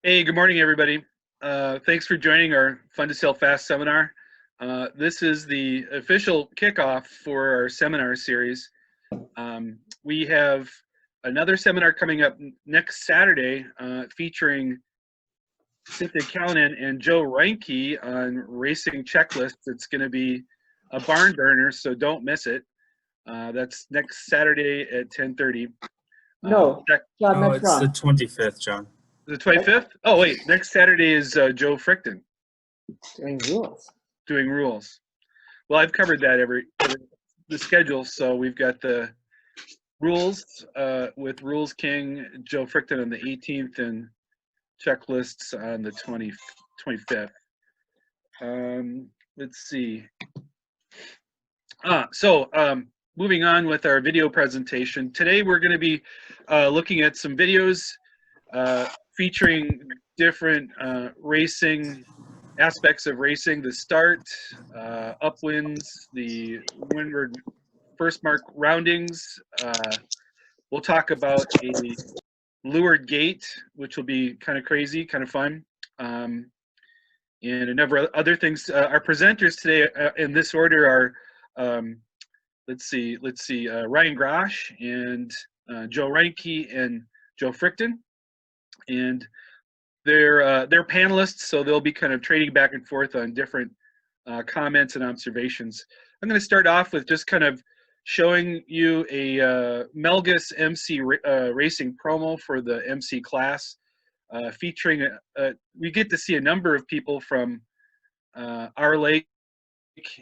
Hey, good morning, everybody. Thanks for joining our Fun to Sail Fast seminar. This is the official kickoff for our seminar series. We have another seminar coming up next Saturday featuring Cynthia Callanan and Joe Reinke on racing checklists. It's going to be a barn burner, so don't miss it. That's next Saturday at 10:30. No, John, that's it's wrong. the 25th, John. The 25th? Oh, wait, next Saturday is Joe Fricton Doing rules. doing rules. Well, I've covered that the schedule, so we've got the rules with Rules King Joe Fricton on the 18th and checklists on the 25th. Let's see. Moving on with our video presentation. Today we're going to be looking at some videos featuring different racing aspects of racing, the start, upwinds, the windward first mark roundings. We'll talk about a lured gate, which will be kind of crazy, kind of fun, and a number of other things. Our presenters today in this order are, let's see, Ryan Grosch and Joe Reinke and Joe Fricton. And they're panelists, so they'll be kind of trading back and forth on different comments and observations. I'm going to start off with just kind of showing you a Melgus MC racing promo for the MC class, featuring we get to see a number of people from our lake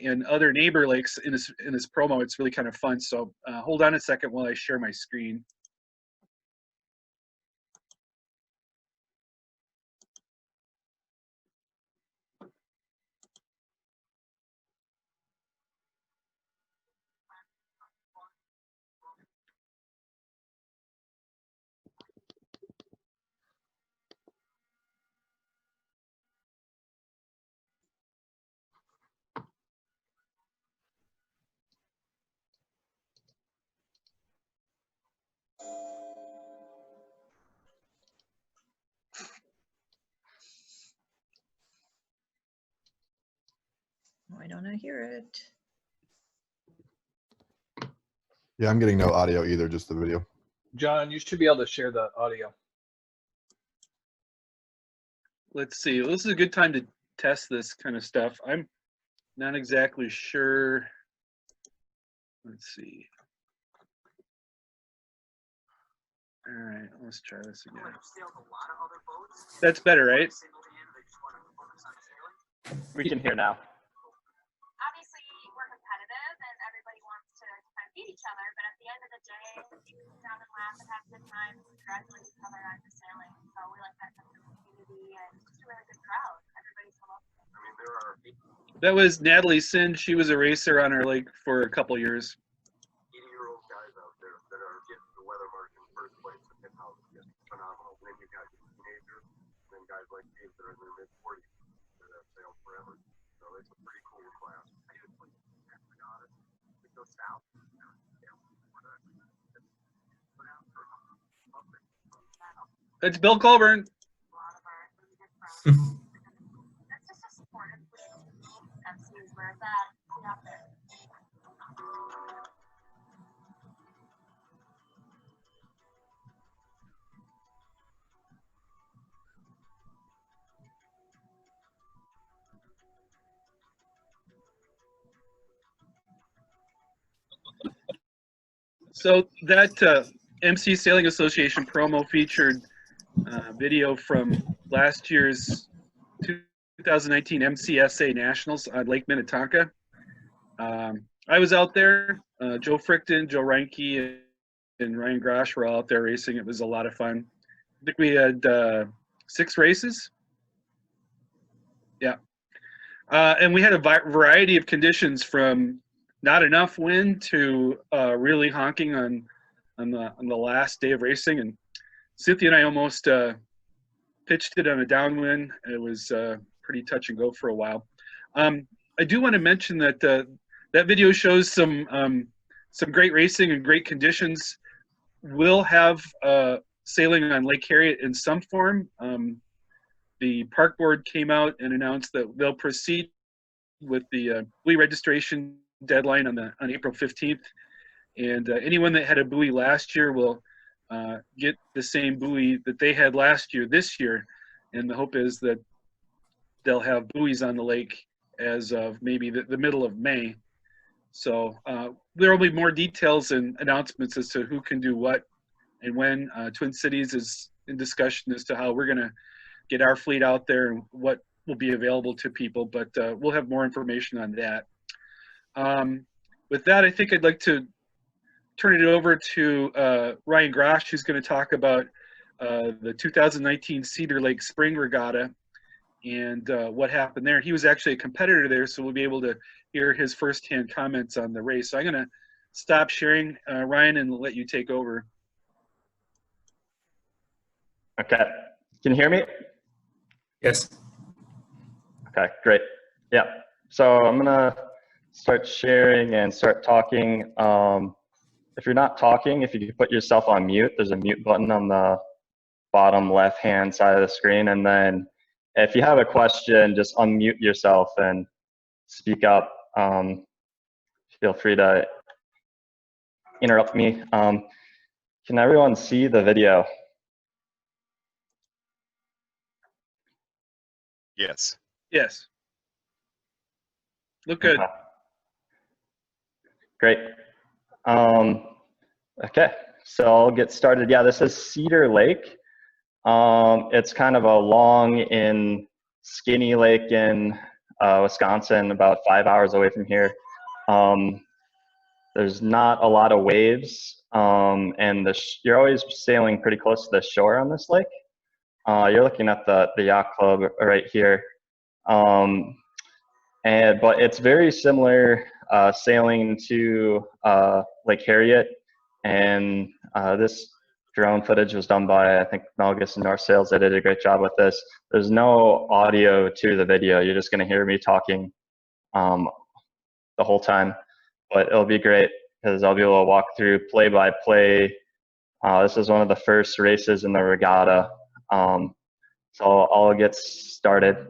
and other neighbor lakes in this promo. It's really kind of fun. So hold on a second while I share my screen. Why don't I hear it? Yeah, I'm getting no audio either, just the video. John, you should be able to share the audio. Let's see. Well, this is a good time to test this kind of stuff. I'm not exactly sure. Let's see. All right, let's try this again. That's better, right? We can hear now. Obviously, we're competitive and everybody wants to kind of beat each other, but at the end of the day, you can sit down and laugh and have a good time and congratulate each other on your sailing. So we like that kind of community and just a really good crowd. Everybody's so welcome. I mean, there are That was Natalie Sin. She was a racer on our lake for a couple years. 80-year-old guys out there that are getting the weather mark in first place and hit house. It's phenomenal. Then you got teenagers, and then guys like me that are in their mid-40s that have sailed forever. So it's a pretty cool class. I just like to got it. We go south. That's Bill Colburn. That's just a supportive MCs where it's at. See out there. So that MC Sailing Association promo featured video from last year's 2019 MCSA Nationals on Lake Minnetonka. I was out there. Joe Fricton, Joe Reinke, and Ryan Grosch were all out there racing. It was a lot of fun. I think we had 6 races. Yeah. And we had a variety of conditions from not enough wind to really honking on the last day of racing. And Cynthia and I almost pitched it on a downwind. It was pretty touch and go for a while. I do want to mention that that video shows some great racing and great conditions. We'll have sailing on Lake Harriet in some form. the park board came out and announced that they'll proceed with the buoy registration deadline on April 15th, and anyone that had a buoy last year will get the same buoy that they had last year this year, and the hope is that they'll have buoys on the lake as of maybe the middle of May. So there will be more details and announcements as to who can do what and when. Twin Cities is in discussion as to how we're going to get our fleet out there and what will be available to people, but we'll have more information on that. With that, I think I'd like to turn it over to Ryan Grosch, who's going to talk about the 2019 Cedar Lake Spring Regatta and what happened there. He was actually a competitor there, so we'll be able to hear his firsthand comments on the race. So I'm going to stop sharing, Ryan, and let you take over. Okay. Can you hear me? Yes. Okay, great. Yeah. So I'm going to start sharing and start talking. If you're not talking, if you could put yourself on mute, there's a mute button on the bottom left-hand side of the screen. And then if you have a question, just unmute yourself and speak up. Feel free to interrupt me. Can everyone see the video? Yes. Yes. Look good. Okay. Great. Okay, so I'll get started. Yeah, this is Cedar Lake. It's kind of a long and skinny lake in Wisconsin, about 5 hours away from here. There's not a lot of waves, and you're always sailing pretty close to the shore on this lake. You're looking at the yacht club right here. But it's very similar sailing to Lake Harriet, and this drone footage was done by, I think, Melgus and North Sails. They did a great job with this. There's no audio to the video. You're just going to hear me talking the whole time, but it'll be great because I'll be able to walk through play-by-play. This is one of the first races in the regatta, so I'll get started.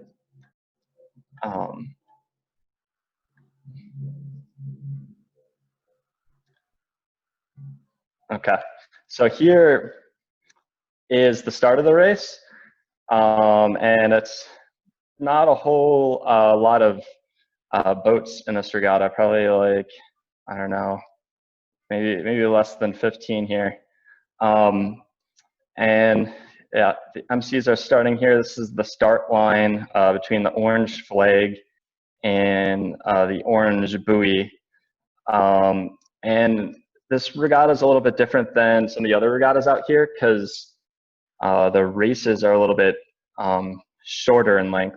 Okay, so here is the start of the race, and it's not a whole lot of boats in this regatta, probably like, I don't know, maybe less than 15 here. And yeah, the MCs are starting here. This is the start line between the orange flag and the orange buoy. And this regatta is a little bit different than some of the other regattas out here because the races are a little bit shorter in length.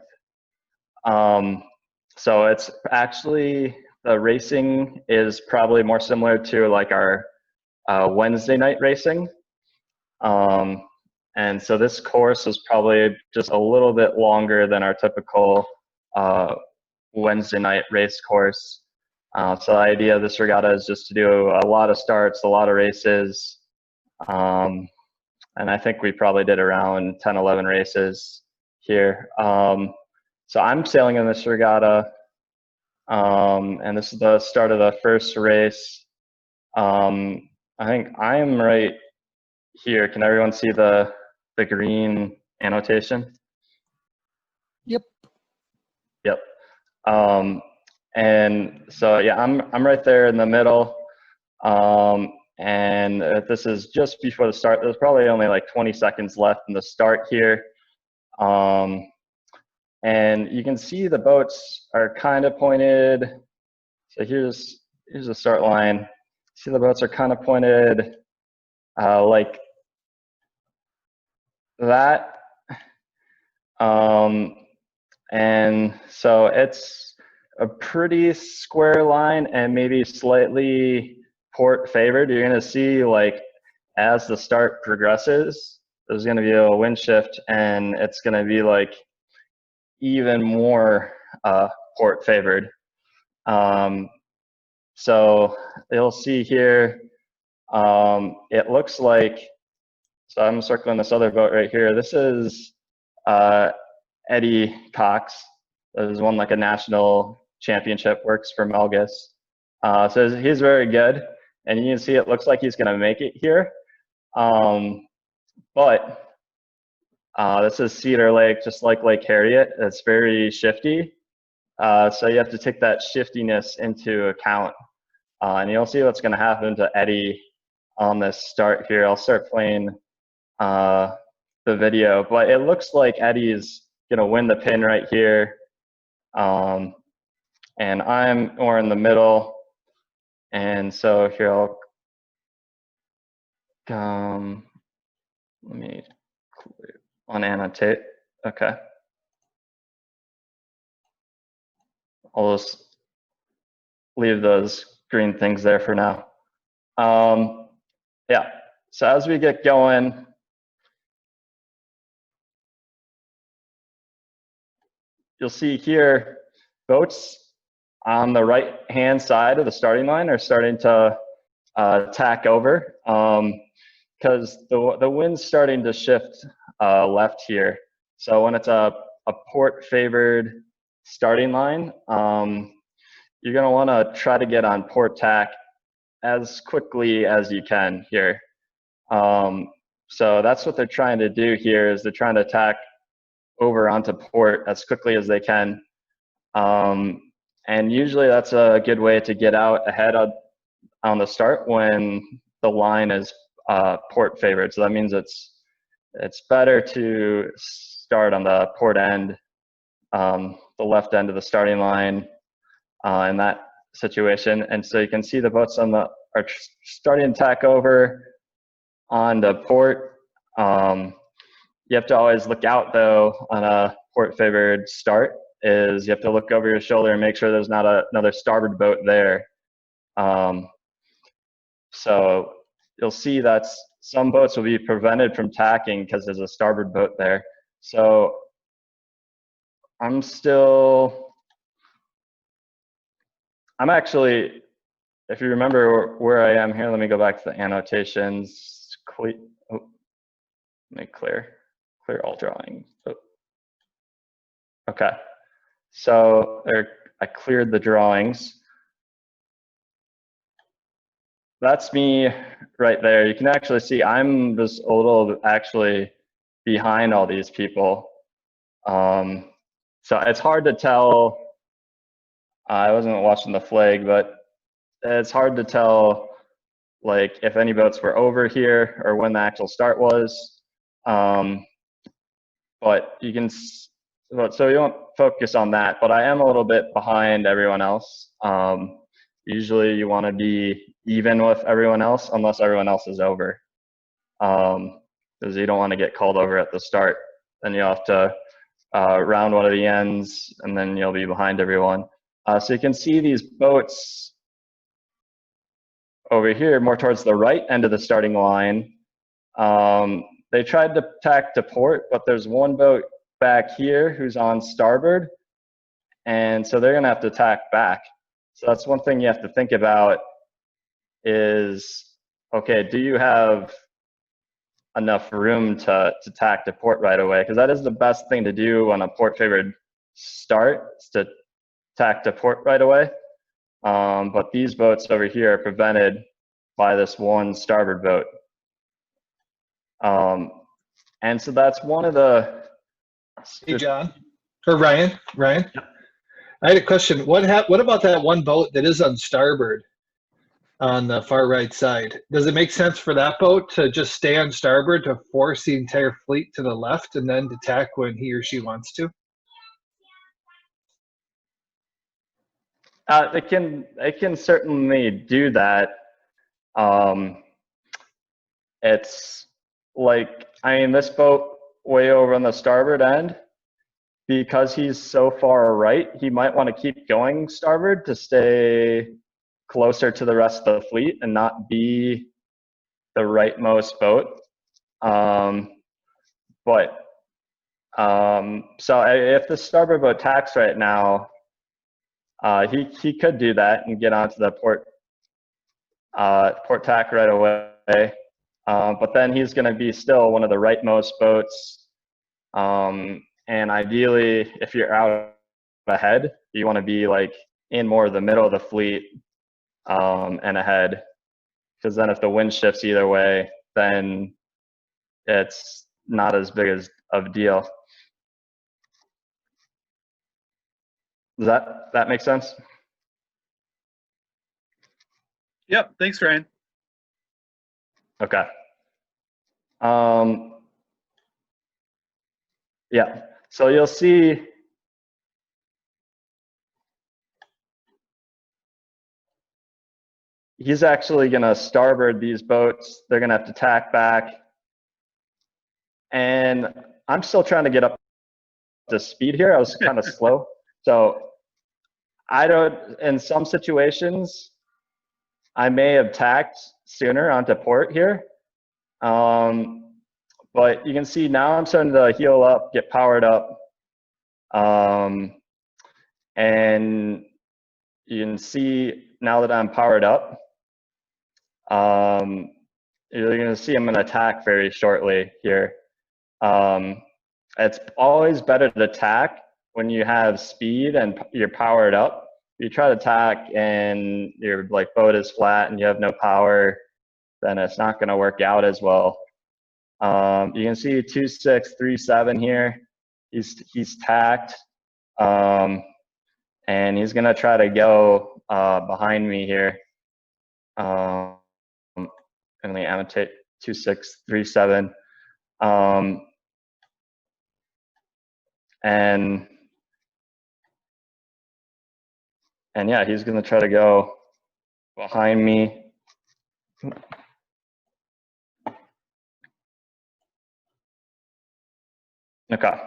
So it's actually, the racing is probably more similar to like our Wednesday night racing. And so this course is probably just a little bit longer than our typical Wednesday night race course. So the idea of this regatta is just to do a lot of starts, a lot of races. And I think we probably did around 10, 11 races here. So I'm sailing in this regatta, and this is the start of the first race. I think I am right here. Can everyone see the green annotation? Yep. Yep. And so yeah, I'm right there in the middle. And this is just before the start. There's probably only like 20 seconds left in the start here. And you can see the boats are kind of pointed. So here's the start line. See, the boats are kind of pointed like that. And so it's a pretty square line and maybe slightly port favored. You're going to see, like, as the start progresses, there's going to be a wind shift, and it's going to be like even more port favored. So you'll see here, it looks like, so I'm circling this other boat right here. This is Eddie Cox. There's won like a national championship, works for Melgus. So he's very good, and you can see it looks like he's going to make it here. But this is Cedar Lake, just like Lake Harriet. It's very shifty. So you have to take that shiftiness into account. And you'll see what's going to happen to Eddie on this start here. I'll start playing the video, but it looks like Eddie's going to win the pin right here. And I'm more in the middle. And so here I'll let me unannotate. Okay. I'll just leave those green things there for now. Yeah, so as we get going, you'll see here, boats on the right-hand side of the starting line are starting to tack over because the wind's starting to shift left here. So when it's a port-favored starting line, you're going to want to try to get on port tack as quickly as you can here. So that's what they're trying to do here, is they're trying to tack over onto port as quickly as they can. And usually that's a good way to get out ahead on the start when the line is port favored. So that means it's better to start on the port end, the left end of the starting line in that situation. And so you can see the boats are starting to tack over on the port. You have to always look out though on a port favored start, is you have to look over your shoulder and make sure there's not another starboard boat there. So you'll see that some boats will be prevented from tacking because there's a starboard boat there. So I'm actually, if you remember where I am here, let me go back to the annotations. Let me clear all drawing. Oh. Okay, so I cleared the drawings. That's me right there. You can actually see I'm just a little actually behind all these people. So it's hard to tell. I wasn't watching the flag, but it's hard to tell like if any boats were over here or when the actual start was. But you can, so you won't focus on that, but I am a little bit behind everyone else. Usually you want to be even with everyone else unless everyone else is over. Because you don't want to get called over at the start. Then you'll have to round one of the ends and then you'll be behind everyone. So you can see these boats over here more towards the right end of the starting line. They tried to tack to port, but there's one boat back here who's on starboard, and so they're gonna have to tack back. So that's one thing you have to think about is, okay, do you have enough room to tack to port right away? Because that is the best thing to do on a port favored start, is to tack to port right away. But these boats over here are prevented by this one starboard boat. And so that's one of the. Hey, John, or Ryan. I had a question. What about that one boat that is on starboard on the far right side? Does it make sense for that boat to just stay on starboard to force the entire fleet to the left and then to tack when he or she wants to? It can certainly do that. It's like, I mean, this boat way over on the starboard end, because he's so far right, he might want to keep going starboard to stay closer to the rest of the fleet and not be the rightmost boat. So if the starboard boat tacks right now, he could do that and get onto the port tack right away. But then he's going to be still one of the rightmost boats And ideally, if you're out ahead, you want to be like in more of the middle of the fleet and ahead, because then if the wind shifts either way, then it's not as big of a deal. Does that make sense? Yep. Thanks, Ryan. Okay. Yeah. So you'll see he's actually going to starboard these boats. They're going to have to tack back. And I'm still trying to get up to speed here. I was kind of slow. So I don't, in some situations, I may have tacked sooner onto port here. But you can see now I'm starting to heel up, get powered up. And you can see now that I'm powered up, you're going to see I'm going to attack very shortly here. It's always better to attack when you have speed and you're powered up. If you try to attack and your like boat is flat and you have no power, then it's not going to work out as well. You can see 2637 here. He's tacked, and he's going to try to go behind me here. And we annotate 2637. And yeah, he's going to try to go behind me. Okay.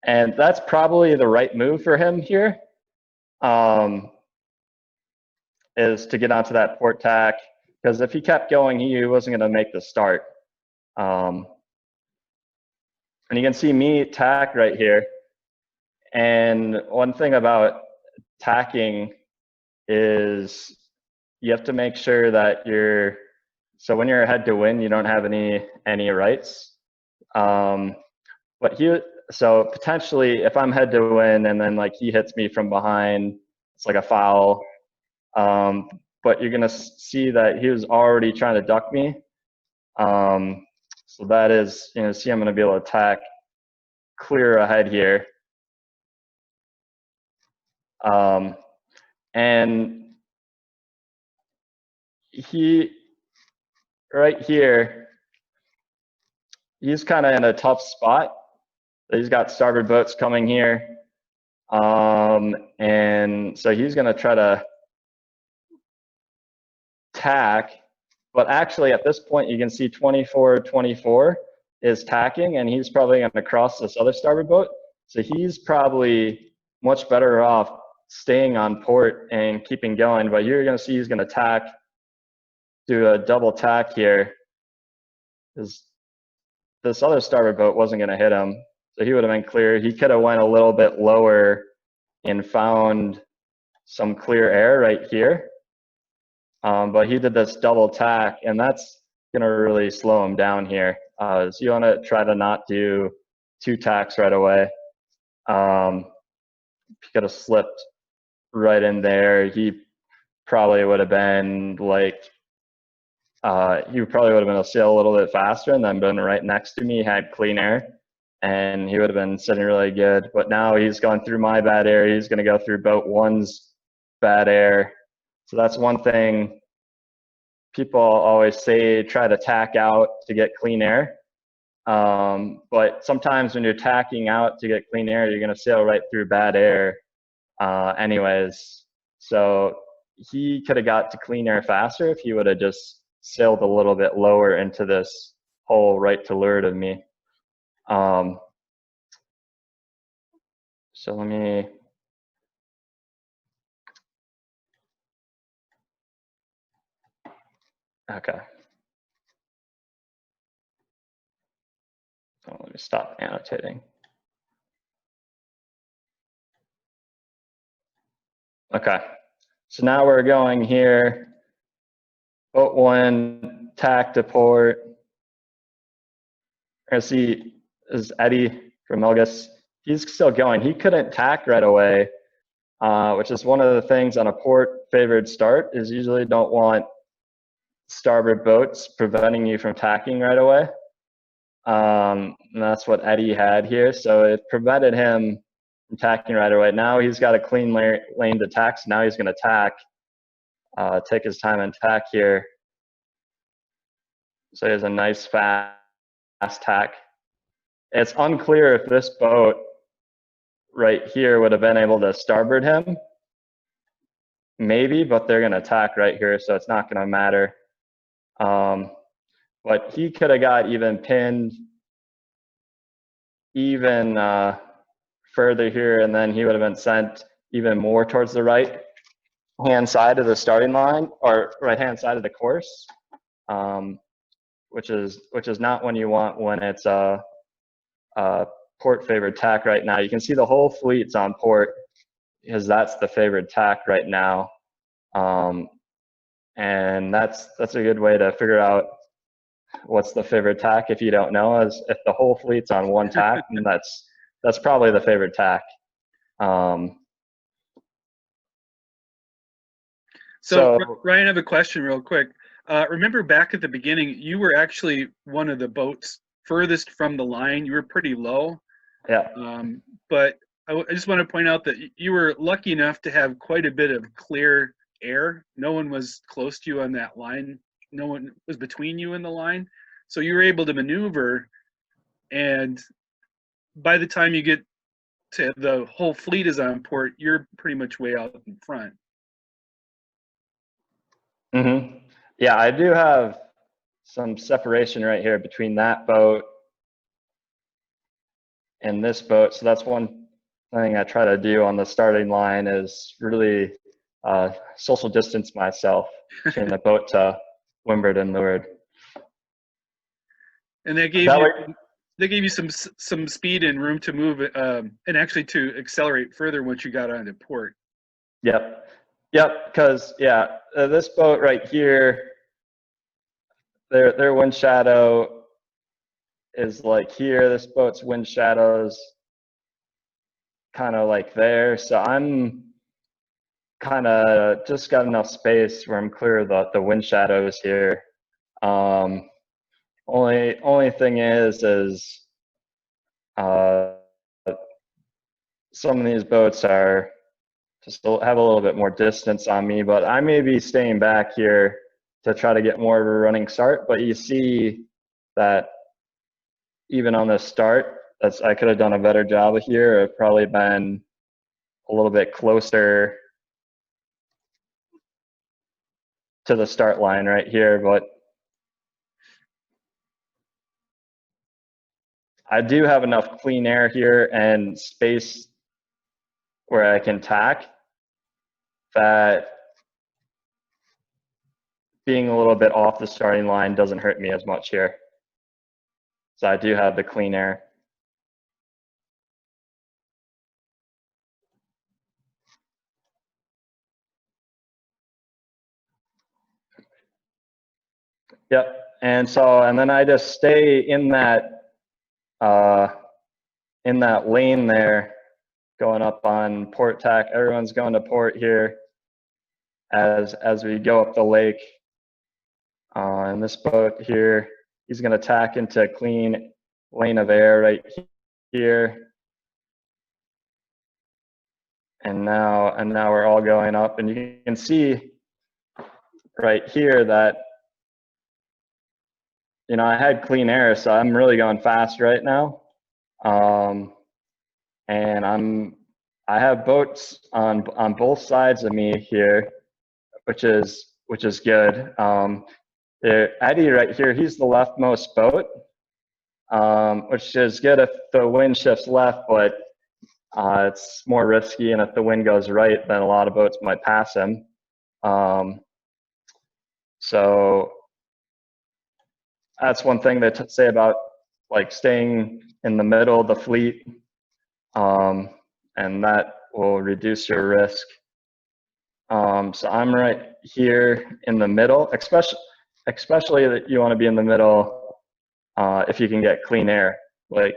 And that's probably the right move for him here, is to get onto that port tack, because if he kept going, he wasn't going to make the start. And you can see me tack right here. And one thing about tacking is you have to make sure that so when you're head to wind, you don't have any rights. So potentially if I'm head to wind and then like he hits me from behind, it's like a foul. But you're gonna see that he was already trying to duck me. So that is, see I'm gonna be able to attack clear ahead here. And he, right here, he's kind of in a tough spot. He's got starboard boats coming here. And so he's going to try to tack. But actually, at this point, you can see 2424 is tacking, and he's probably going to cross this other starboard boat. So he's probably much better off staying on port and keeping going. But you're going to see he's going to tack, do a double tack here. This other starboard boat wasn't going to hit him. So he would have been clear. He could have went a little bit lower and found some clear air right here. But he did this double tack, and that's going to really slow him down here. So you want to try to not do two tacks right away. He could have slipped right in there. He probably would have been like, he probably would have been able to sail a little bit faster and then been right next to me, had clean air. And he would have been sitting really good. But now he's gone through my bad air. He's going to go through boat one's bad air. So that's one thing people always say, try to tack out to get clean air. But sometimes when you're tacking out to get clean air, you're going to sail right through bad air anyways. So he could have got to clean air faster if he would have just sailed a little bit lower into this hole right to leeward of me. So let me, okay. So let me stop annotating. Okay, so now we're going here, boat one, tack to port. We're gonna see is Eddie from Milgus. He's still going. He couldn't tack right away, which is one of the things on a port favored start is usually don't want starboard boats preventing you from tacking right away. And that's what Eddie had here. So it prevented him from tacking right away. Now he's got a clean lane to tack. So now he's going to tack, take his time and tack here. So he has a nice fast tack. It's unclear if this boat right here would have been able to starboard him. Maybe, but they're going to tack right here, so it's not going to matter. But he could have got even pinned even further here, and then he would have been sent even more towards the right hand side of the starting line, or right hand side of the course, which is not what you want when it's a port favored tack right now. You can see the whole fleet's on port because that's the favored tack right now, and that's a good way to figure out what's the favored tack if you don't know. Is if the whole fleet's on one tack, and that's probably the favored tack. So Ryan, I have a question real quick. Remember back at the beginning, you were actually one of the boats furthest from the line. You were pretty low. Yeah. But I just want to point out that you were lucky enough to have quite a bit of clear air. No one was close to you on that line. No one was between you and the line. So you were able to maneuver. And by the time you get to the whole fleet is on port, you're pretty much way out in front. Mm-hmm. Yeah, I do have some separation right here between that boat and this boat. So that's one thing I try to do on the starting line is really social distance myself between the boat to windward and leeward. And they gave you some speed and room to move and actually to accelerate further once you got onto port. Yep. Because this boat right here, their wind shadow is like here. This boat's wind shadow's kind of like there. So I'm kind of just got enough space where I'm clear of the wind shadows here. Only thing is some of these boats are just have a little bit more distance on me, but I may be staying back here to try to get more of a running start. But you see that even on the start, I could have done a better job here. I've probably been a little bit closer to the start line right here, but I do have enough clean air here and space where I can tack that being a little bit off the starting line doesn't hurt me as much here. So I do have the clean air. Yep. And then I just stay in that lane there, going up on port tack. Everyone's going to port here as we go up the lake. And this boat here, he's going to tack into a clean lane of air right here. And now we're all going up, and you can see right here that I had clean air, so I'm really going fast right now. And I have boats on both sides of me here, which is good. Eddie right here, he's the leftmost boat, which is good if the wind shifts left, but it's more risky, and if the wind goes right, then a lot of boats might pass him. So that's one thing they say about like staying in the middle of the fleet, and that will reduce your risk. So I'm right here in the middle, especially that you want to be in the middle if you can get clean air. Like,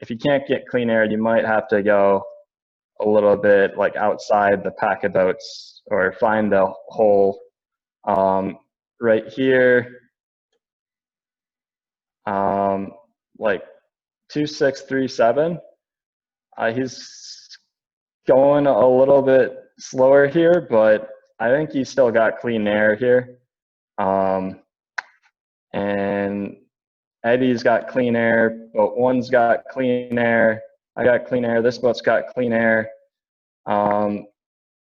if you can't get clean air, you might have to go a little bit like outside the pack of boats or find a hole right here, like 2637. He's going a little bit slower here, but I think he's still got clean air here. And Eddie's got clean air, boat one's got clean air. I got clean air. This boat's got clean air.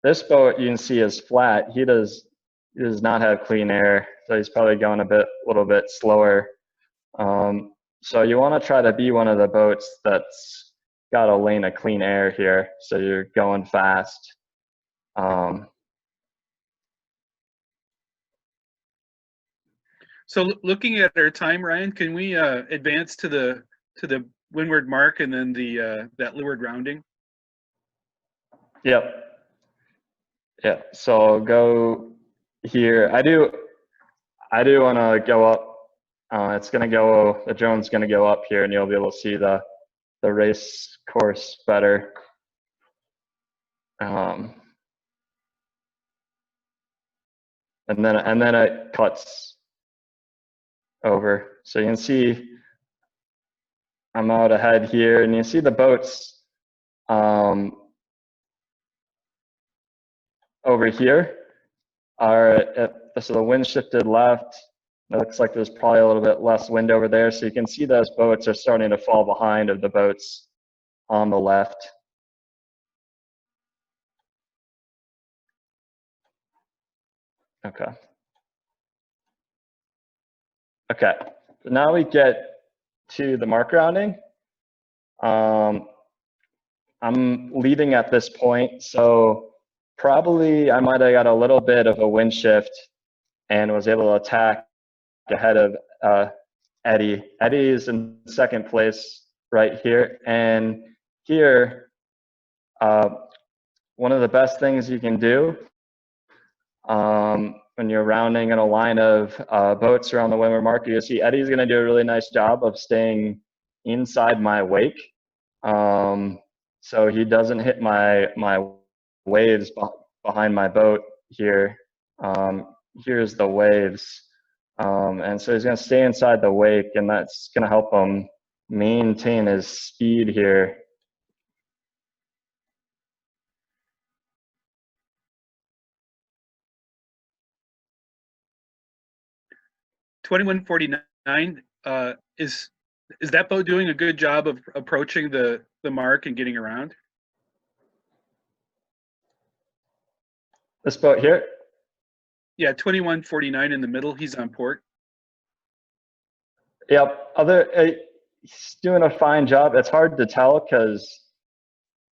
This boat you can see is flat. He does not have clean air, so he's probably going a little bit slower. So you want to try to be one of the boats that's got a lane of clean air here, so you're going fast. So looking at our time, Ryan, can we advance to the windward mark and then the that leeward rounding? Yep. Yeah. So go here. I do want to go up. It's going to go. The drone's going to go up here, and you'll be able to see the race course better. And then it cuts over, so you can see I'm out ahead here, and you see the boats over here are so the wind shifted left. It looks like there's probably a little bit less wind over there, so you can see those boats are starting to fall behind of the boats on the left. Okay. Okay, so now we get to the mark rounding. I'm leading at this point, so probably I might have got a little bit of a wind shift and was able to attack ahead of Eddie. Eddie is in second place right here, and here, one of the best things you can do when you're rounding in a line of boats around the windward mark, you see Eddie's going to do a really nice job of staying inside my wake, so he doesn't hit my waves behind my boat here. Here's the waves, and so he's going to stay inside the wake, and that's going to help him maintain his speed here. $21.49. Is that boat doing a good job of approaching the mark and getting around? This boat here? Yeah, 21.49 in the middle. He's on port. Yep. He's doing a fine job. It's hard to tell because,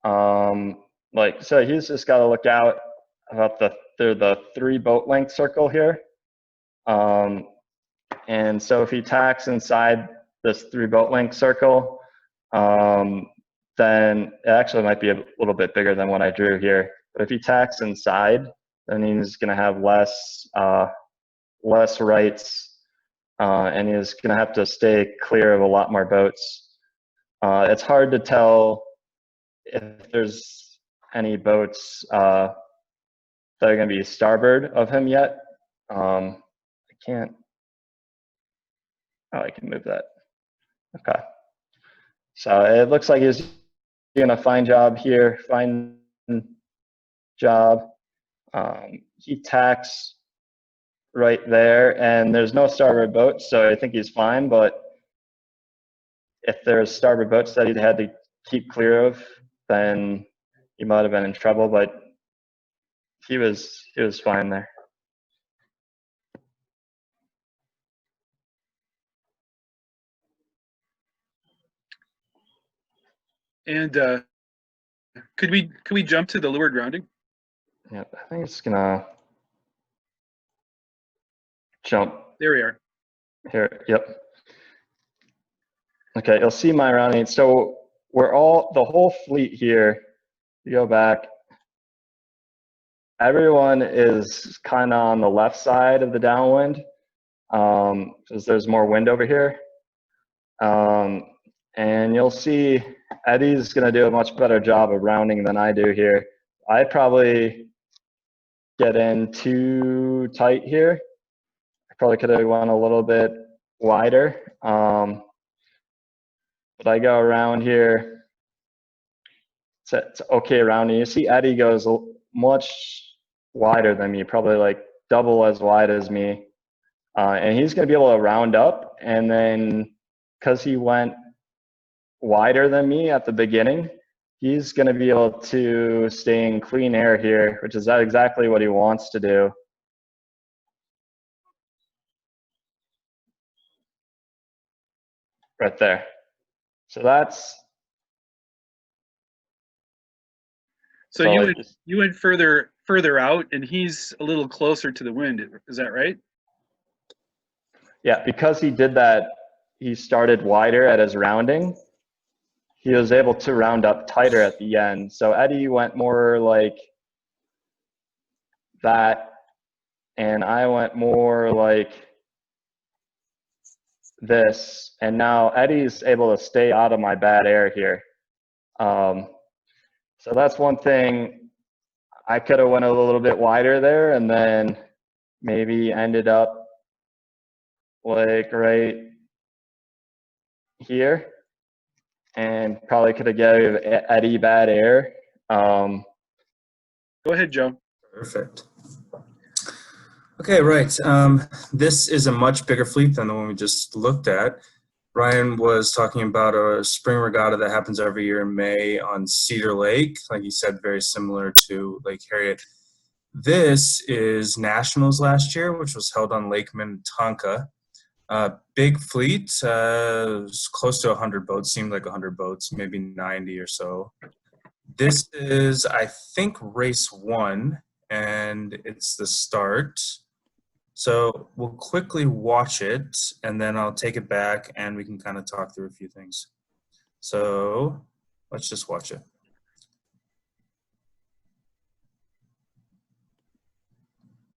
so he's just got to look out about the 3 boat length circle here. And so if he tacks inside this 3 boat length circle, then it actually might be a little bit bigger than what I drew here. But if he tacks inside, then he's going to have less rights, and he's going to have to stay clear of a lot more boats. It's hard to tell if there's any boats that are going to be starboard of him yet. I can't. Oh, I can move that. Okay. So it looks like he's doing a fine job here. Fine job. He tacks right there, and there's no starboard boats, so I think he's fine. But if there's starboard boats that he had to keep clear of, then he might have been in trouble. But he was fine there. And could we jump to the leeward rounding? Yep, I think it's gonna jump. There we are. Here, yep. Okay, you'll see my rounding. So the whole fleet here, you go back, everyone is kind of on the left side of the downwind, because there's more wind over here. And you'll see Eddie's going to do a much better job of rounding than I do here. I probably get in too tight here. I probably could have went a little bit wider. But I go around here. It's okay rounding. You see Eddie goes much wider than me, probably like double as wide as me. And he's going to be able to round up. And then because he went wider than me at the beginning, he's going to be able to stay in clean air here, which is exactly what he wants to do. Right there. So that's. So you went further out, and he's a little closer to the wind. Is that right? Yeah, because he did that, he started wider at his rounding. He was able to round up tighter at the end. So Eddie went more like that, and I went more like this. And now Eddie's able to stay out of my bad air here. So that's one thing. I could have went a little bit wider there, and then maybe ended up like right here, and probably could have gave Eddie bad air. Go ahead, Joe. Perfect. Okay, right. This is a much bigger fleet than the one we just looked at. Ryan was talking about a spring regatta that happens every year in May on Cedar Lake, like he said, very similar to Lake Harriet. This is Nationals last year, which was held on Lake Minnetonka. Big fleet, close to 100 boats, seemed like 100 boats, maybe 90 or so. This is, I think, race 1, and it's the start. So we'll quickly watch it, and then I'll take it back, and we can kind of talk through a few things. So let's just watch it.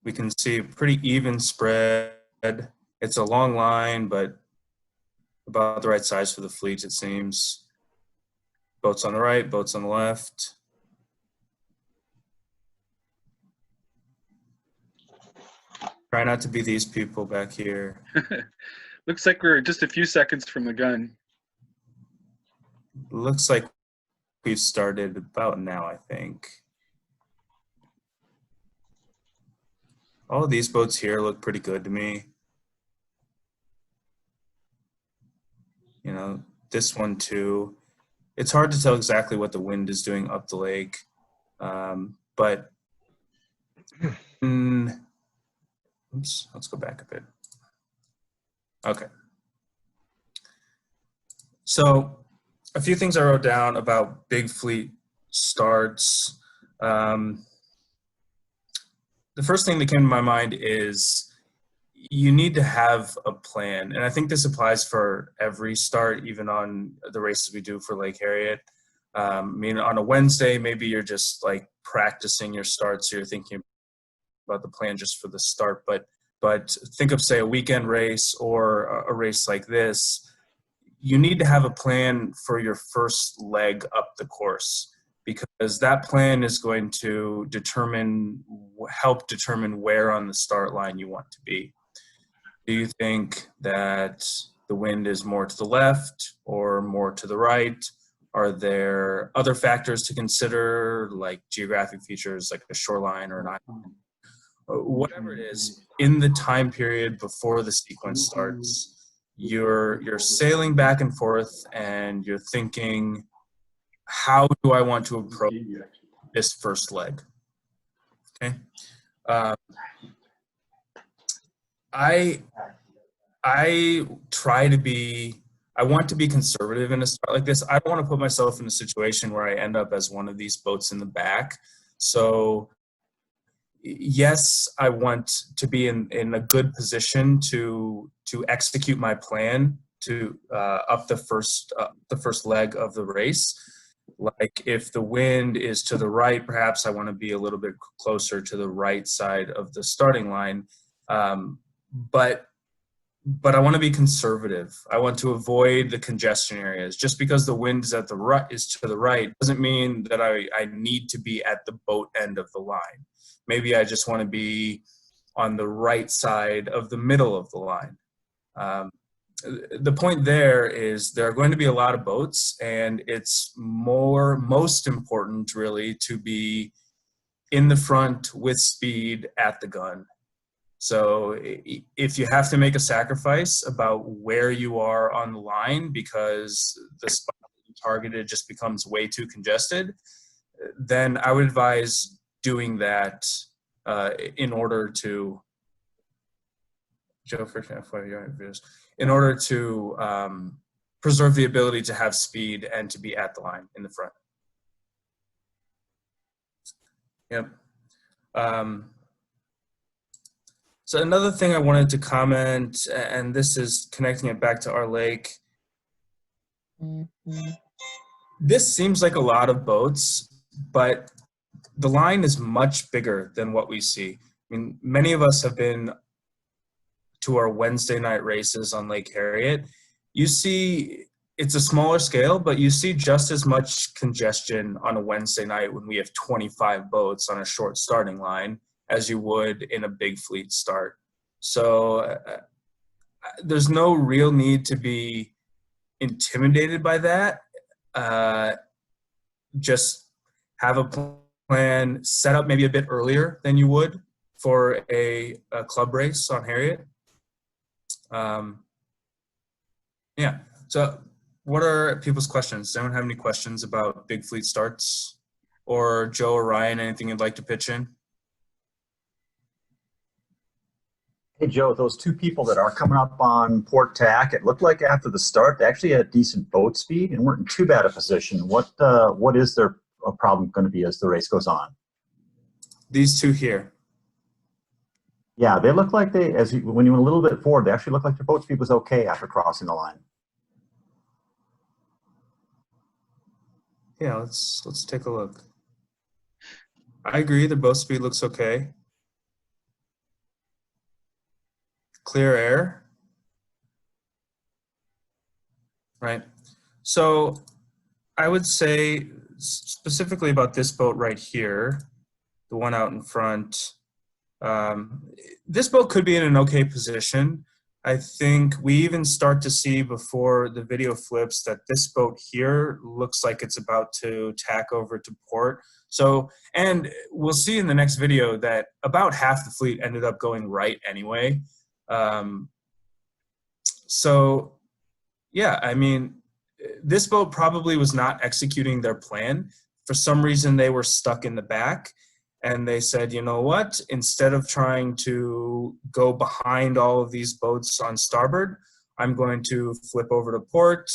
We can see a pretty even spread. It's a long line, but about the right size for the fleet, it seems. Boats on the right, boats on the left. Try not to be these people back here. Looks like we're just a few seconds from the gun. Looks like we've started about now, I think. All of these boats here look pretty good to me. You know, this one too. It's hard to tell exactly what the wind is doing up the lake, but oops, let's go back a bit. Okay. So a few things I wrote down about big fleet starts. The first thing that came to my mind is you need to have a plan. And I think this applies for every start, even on the races we do for Lake Harriet. I mean, on a Wednesday, maybe you're just like practicing your starts, so you're thinking about the plan just for the start. But think of, say, a weekend race or a race like this. You need to have a plan for your first leg up the course, because that plan is going to help determine where on the start line you want to be. Do you think that the wind is more to the left or more to the right? Are there other factors to consider, like geographic features, like a shoreline or an island? Whatever it is, in the time period before the sequence starts, you're sailing back and forth, and you're thinking, how do I want to approach this first leg? Okay. I want to be conservative in a start like this. I don't want to put myself in a situation where I end up as one of these boats in the back. So yes, I want to be in a good position to execute my plan to up the first leg of the race. Like if the wind is to the right, perhaps I want to be a little bit closer to the right side of the starting line. But but I want to be conservative. I want to avoid the congestion areas. Just because the wind is to the right doesn't mean that I need to be at the boat end of the line. Maybe I just want to be on the right side of the middle of the line. The point there is there are going to be a lot of boats, and it's most important really to be in the front with speed at the gun. So if you have to make a sacrifice about where you are on the line because the spot that you targeted just becomes way too congested, then I would advise doing that in order to preserve the ability to have speed and to be at the line in the front. Yep. So another thing I wanted to comment, and this is connecting it back to our lake. This seems like a lot of boats, but the line is much bigger than what we see. I mean, many of us have been to our Wednesday night races on Lake Harriet. You see, it's a smaller scale, but you see just as much congestion on a Wednesday night when we have 25 boats on a short starting line as you would in a big fleet start. So there's no real need to be intimidated by that. Just have a plan set up maybe a bit earlier than you would for a club race on Harriet. Yeah, so what are people's questions? Does anyone have any questions about big fleet starts? Or Joe or Ryan, anything you'd like to pitch in? Hey, Joe, those two people that are coming up on port tack, it looked like after the start, they actually had decent boat speed and weren't in too bad a position. What is their problem going to be as the race goes on? These two here. Yeah, they look like when you went a little bit forward, they actually looked like their boat speed was okay after crossing the line. Yeah, let's take a look. I agree, the boat speed looks okay. Clear air. Right. So I would say specifically about this boat right here, the one out in front, this boat could be in an okay position. I think we even start to see before the video flips that this boat here looks like it's about to tack over to port. So, and we'll see in the next video that about half the fleet ended up going right anyway. So yeah, I mean, this boat probably was not executing their plan. For some reason, they were stuck in the back. And they said, you know what, instead of trying to go behind all of these boats on starboard, I'm going to flip over to port,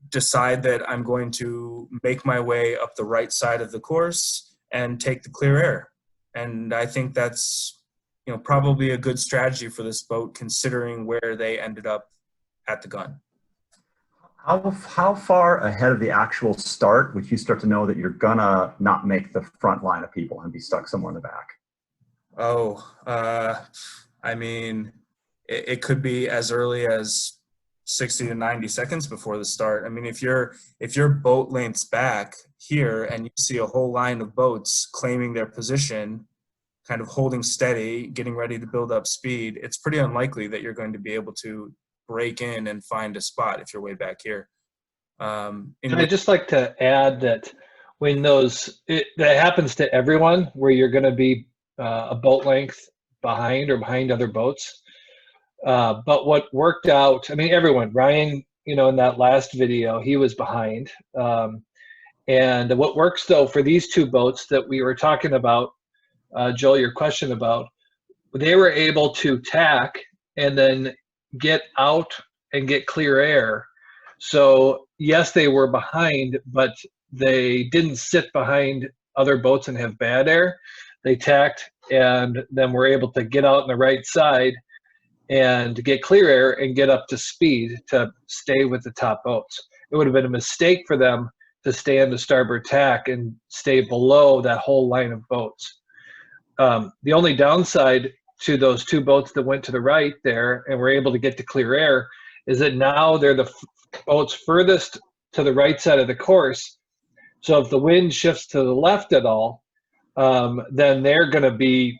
decide that I'm going to make my way up the right side of the course and take the clear air. And I think that's, you know, probably a good strategy for this boat considering where they ended up at the gun. How far ahead of the actual start would you start to know that you're gonna not make the front line of people and be stuck somewhere in the back? Oh, I mean, it could be as early as 60 to 90 seconds before the start. I mean, if your boat length's back here and you see a whole line of boats claiming their position, kind of holding steady, getting ready to build up speed, it's pretty unlikely that you're going to be able to break in and find a spot if you're way back here. I'd just like to add that when that happens to everyone, where you're going to be a boat length behind or behind other boats. But what worked out, I mean, everyone, Ryan, you know, in that last video, he was behind. And what works though for these two boats that we were talking about, Joel, your question about, they were able to tack and then get out and get clear air. So yes, they were behind, but they didn't sit behind other boats and have bad air. They tacked and then were able to get out on the right side and get clear air and get up to speed to stay with the top boats. It would have been a mistake for them to stay on the starboard tack and stay below that whole line of boats. The only downside to those two boats that went to the right there and were able to get to clear air is that now they're the boats furthest to the right side of the course. So if the wind shifts to the left at all, then they're going to be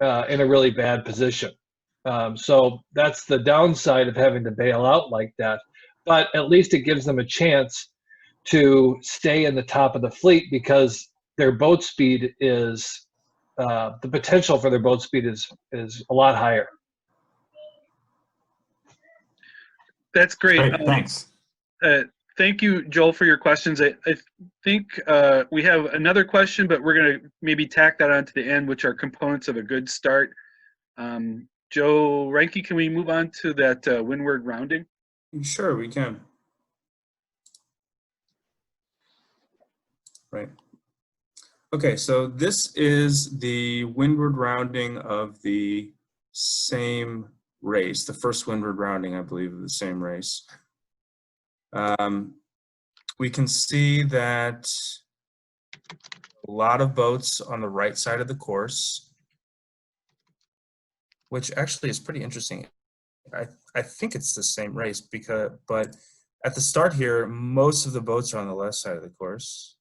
in a really bad position. So that's the downside of having to bail out like that. But at least it gives them a chance to stay in the top of the fleet because their boat speed is the potential for their boat speed is a lot higher. That's great. Great, thanks. Thank you, Joel, for your questions. I think we have another question, but we're going to maybe tack that on to the end, which are components of a good start. Joe Reinke, can we move on to that windward rounding? Sure, we can. Right. Okay, so this is the windward rounding of the same race, the first windward rounding, I believe, of the same race. We can see that a lot of boats on the right side of the course, which actually is pretty interesting. I think it's the same race but at the start here, most of the boats are on the left side of the course.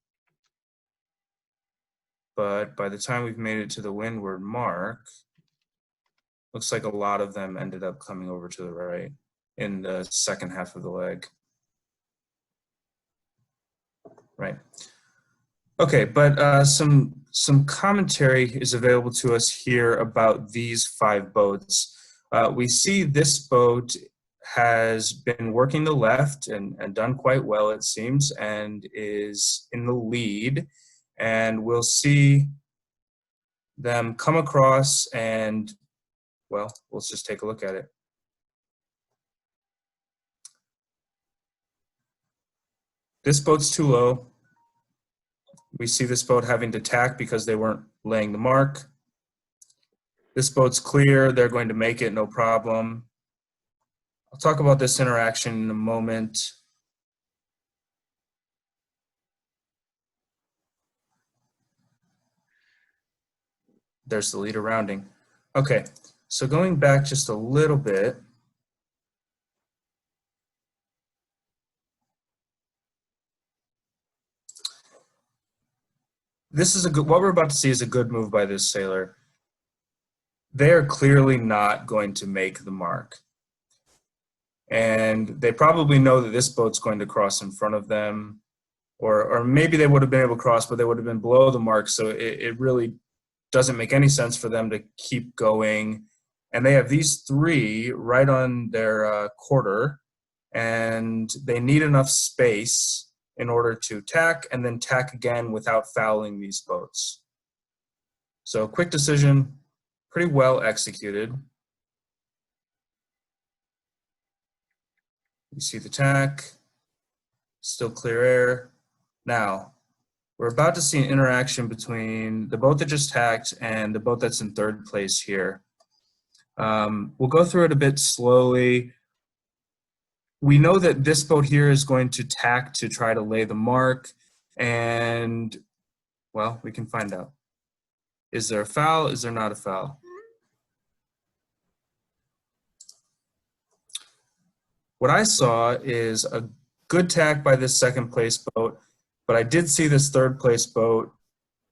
But by the time we've made it to the windward mark, looks like a lot of them ended up coming over to the right in the second half of the leg. Right. Okay, but some commentary is available to us here about these 5 boats. We see this boat has been working the left and done quite well, it seems, and is in the lead. And we'll see them come across and, well, let's just take a look at it. This boat's too low. We see this boat having to tack because they weren't laying the mark. This boat's clear. They're going to make it, no problem. I'll talk about this interaction in a moment. There's the leader rounding. Okay, so going back just a little bit. This is what we're about to see is a good move by this sailor. They are clearly not going to make the mark. And they probably know that this boat's going to cross in front of them, or maybe they would have been able to cross, but they would have been below the mark. So it really doesn't make any sense for them to keep going. And they have these 3 right on their quarter, and they need enough space in order to tack and then tack again without fouling these boats. So quick decision, pretty well executed. You see the tack, still clear air. Now, we're about to see an interaction between the boat that just tacked and the boat that's in 3rd place here. We'll go through it a bit slowly. We know that this boat here is going to tack to try to lay the mark, and, well, we can find out. Is there a foul? Is there not a foul? What I saw is a good tack by this 2nd place boat, but I did see this 3rd place boat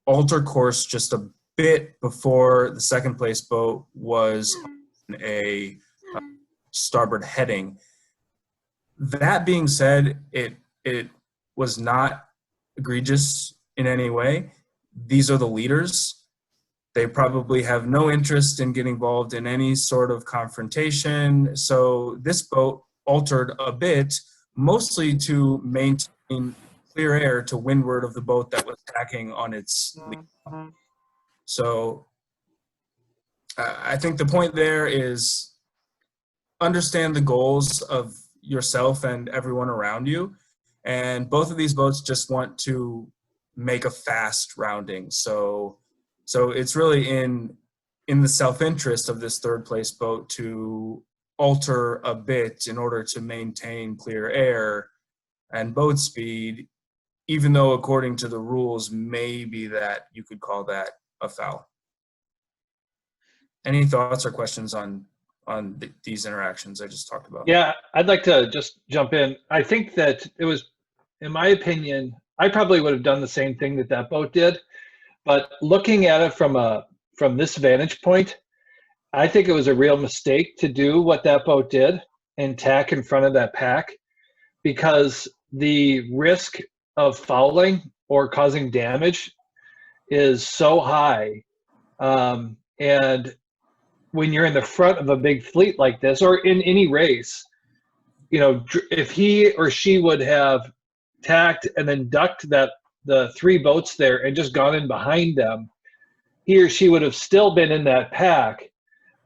alter course just a bit before the 2nd place boat was on a starboard heading. That being said, it was not egregious in any way. These are the leaders. They probably have no interest in getting involved in any sort of confrontation. So this boat altered a bit, mostly to maintain clear air to windward of the boat that was tacking on its lead. So I think the point there is understand the goals of yourself and everyone around you. And both of these boats just want to make a fast rounding. So it's really in the self-interest of this 3rd place boat to alter a bit in order to maintain clear air and boat speed, even though according to the rules, maybe that you could call that a foul. Any thoughts or questions on these interactions I just talked about? Yeah, I'd like to just jump in. I think that it was, in my opinion, I probably would have done the same thing that that boat did, but looking at it from this vantage point, I think it was a real mistake to do what that boat did and tack in front of that pack, because the risk of fouling or causing damage is so high. And when you're in the front of a big fleet like this, or in any race, you know, if he or she would have tacked and then ducked the 3 boats there and just gone in behind them, he or she would have still been in that pack,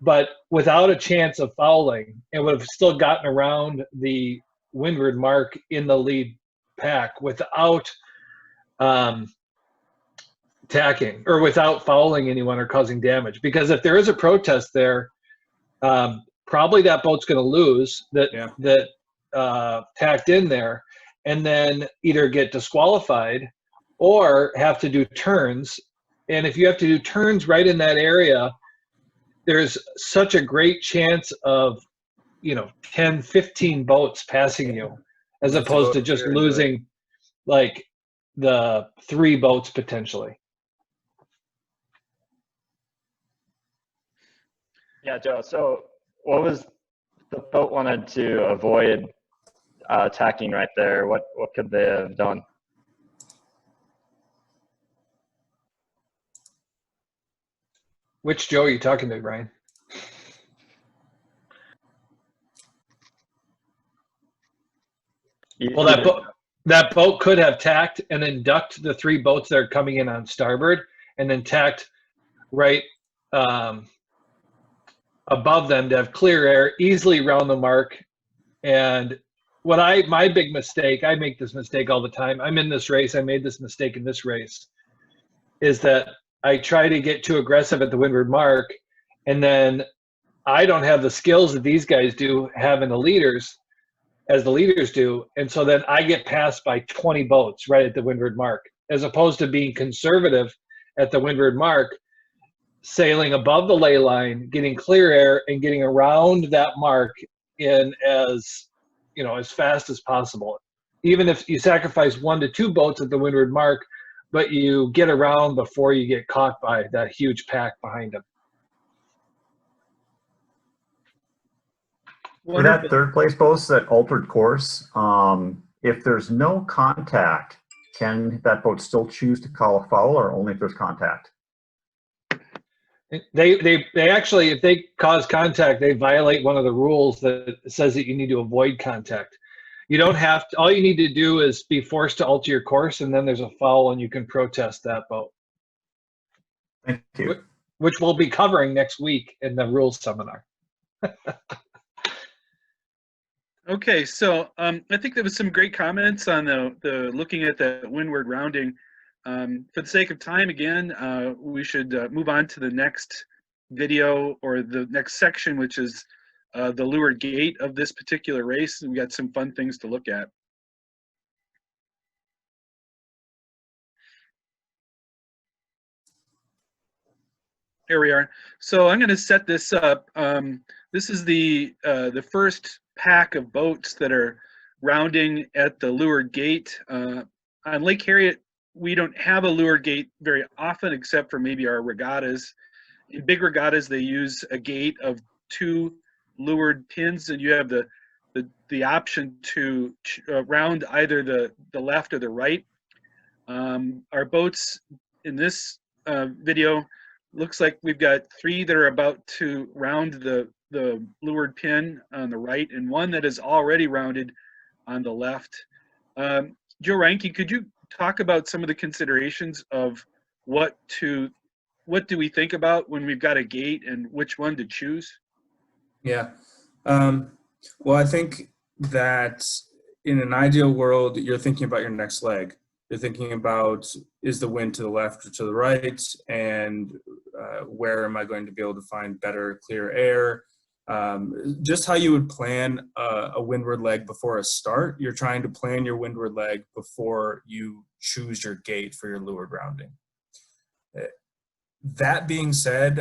but without a chance of fouling, and would have still gotten around the windward mark in the lead pack without tacking or without fouling anyone or causing damage. Because if there is a protest there, probably that boat's going to lose that tacked in there, and then either get disqualified or have to do turns. And if you have to do turns right in that area, there's such a great chance of, you know, 10, 15 boats passing you, as opposed to just losing like the 3 boats potentially. Yeah, Joe. So what was the boat wanted to avoid tacking right there? What could they have done? Which Joe are you talking to, Ryan? Well, that boat could have tacked and then ducked the 3 boats that are coming in on starboard, and then tacked right above them to have clear air, easily round the mark. And my big mistake, I make this mistake all the time. I'm in this race. I made this mistake in this race, is that I try to get too aggressive at the windward mark, and then I don't have the skills that these guys have in the leaders, as the leaders do. And so then I get passed by 20 boats right at the windward mark, as opposed to being conservative at the windward mark, sailing above the ley line, getting clear air, and getting around that mark in as fast as possible. Even if you sacrifice 1 to 2 boats at the windward mark, but you get around before you get caught by that huge pack behind them. For that 3rd place boat that altered course, if there's no contact, can that boat still choose to call a foul, or only if there's contact? They actually, if they cause contact, they violate one of the rules that says that you need to avoid contact. You don't have to, all you need to do is be forced to alter your course, and then there's a foul and you can protest that boat. Thank you. Which we'll be covering next week in the rules seminar. Okay, so I think there was some great comments on the looking at the windward rounding. For the sake of time, again, we should move on to the next video, or the next section, which is the leeward gate of this particular race. We got some fun things to look at. Here we are. So I'm going to set this up. This is the first pack of boats that are rounding at the leeward gate. On Lake Harriet, we don't have a leeward gate very often, except for maybe our regattas. In big regattas, they use a gate of 2 leeward pins, and you have the option to round either the left or the right. Our boats in this video, looks like we've got 3 that are about to round the leeward pin on the right, and 1 that is already rounded on the left. Joe Reinke, could you talk about some of the considerations of what do we think about when we've got a gate and which one to choose? Yeah. Well, I think that in an ideal world, you're thinking about your next leg. You're thinking about, is the wind to the left or to the right, and where am I going to be able to find better clear air? Just how you would plan a windward leg before a start. You're trying to plan your windward leg before you choose your gate for your leeward rounding. That being said,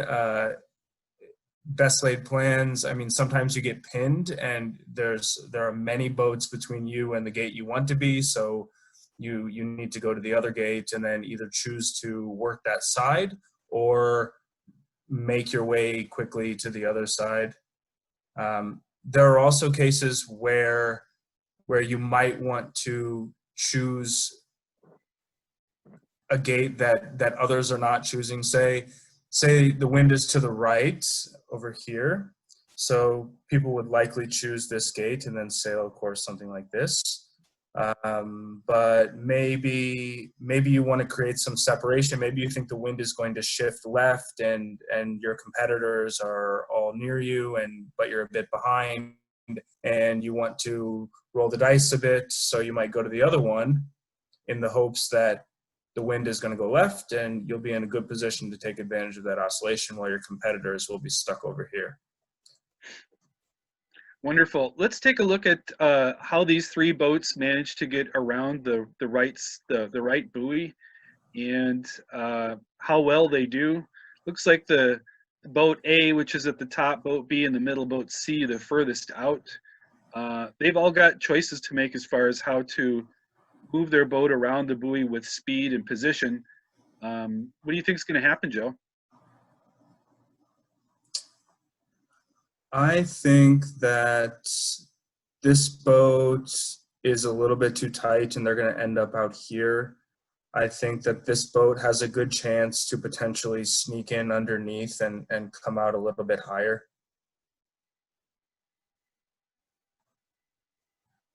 best laid plans. I mean, sometimes you get pinned and there are many boats between you and the gate you want to be. So you need to go to the other gate and then either choose to work that side or make your way quickly to the other side. There are also cases where you might want to choose a gate that others are not choosing. Say the wind is to the right over here, so people would likely choose this gate and then sail a course something like this. But maybe you want to create some separation. Maybe you think the wind is going to shift left and your competitors are all near you, but you're a bit behind, and you want to roll the dice a bit. So you might go to the other one in the hopes that the wind is going to go left and you'll be in a good position to take advantage of that oscillation while your competitors will be stuck over here. Wonderful. Let's take a look at how these three boats managed to get around the right buoy, and how well they do. Looks like the boat A, which is at the top, boat B in the middle, boat C the furthest out. They've all got choices to make as far as how to move their boat around the buoy with speed and position. What do you think is going to happen, Joe? I think that this boat is a little bit too tight and they're going to end up out here. I think that this boat has a good chance to potentially sneak in underneath and come out a little bit higher.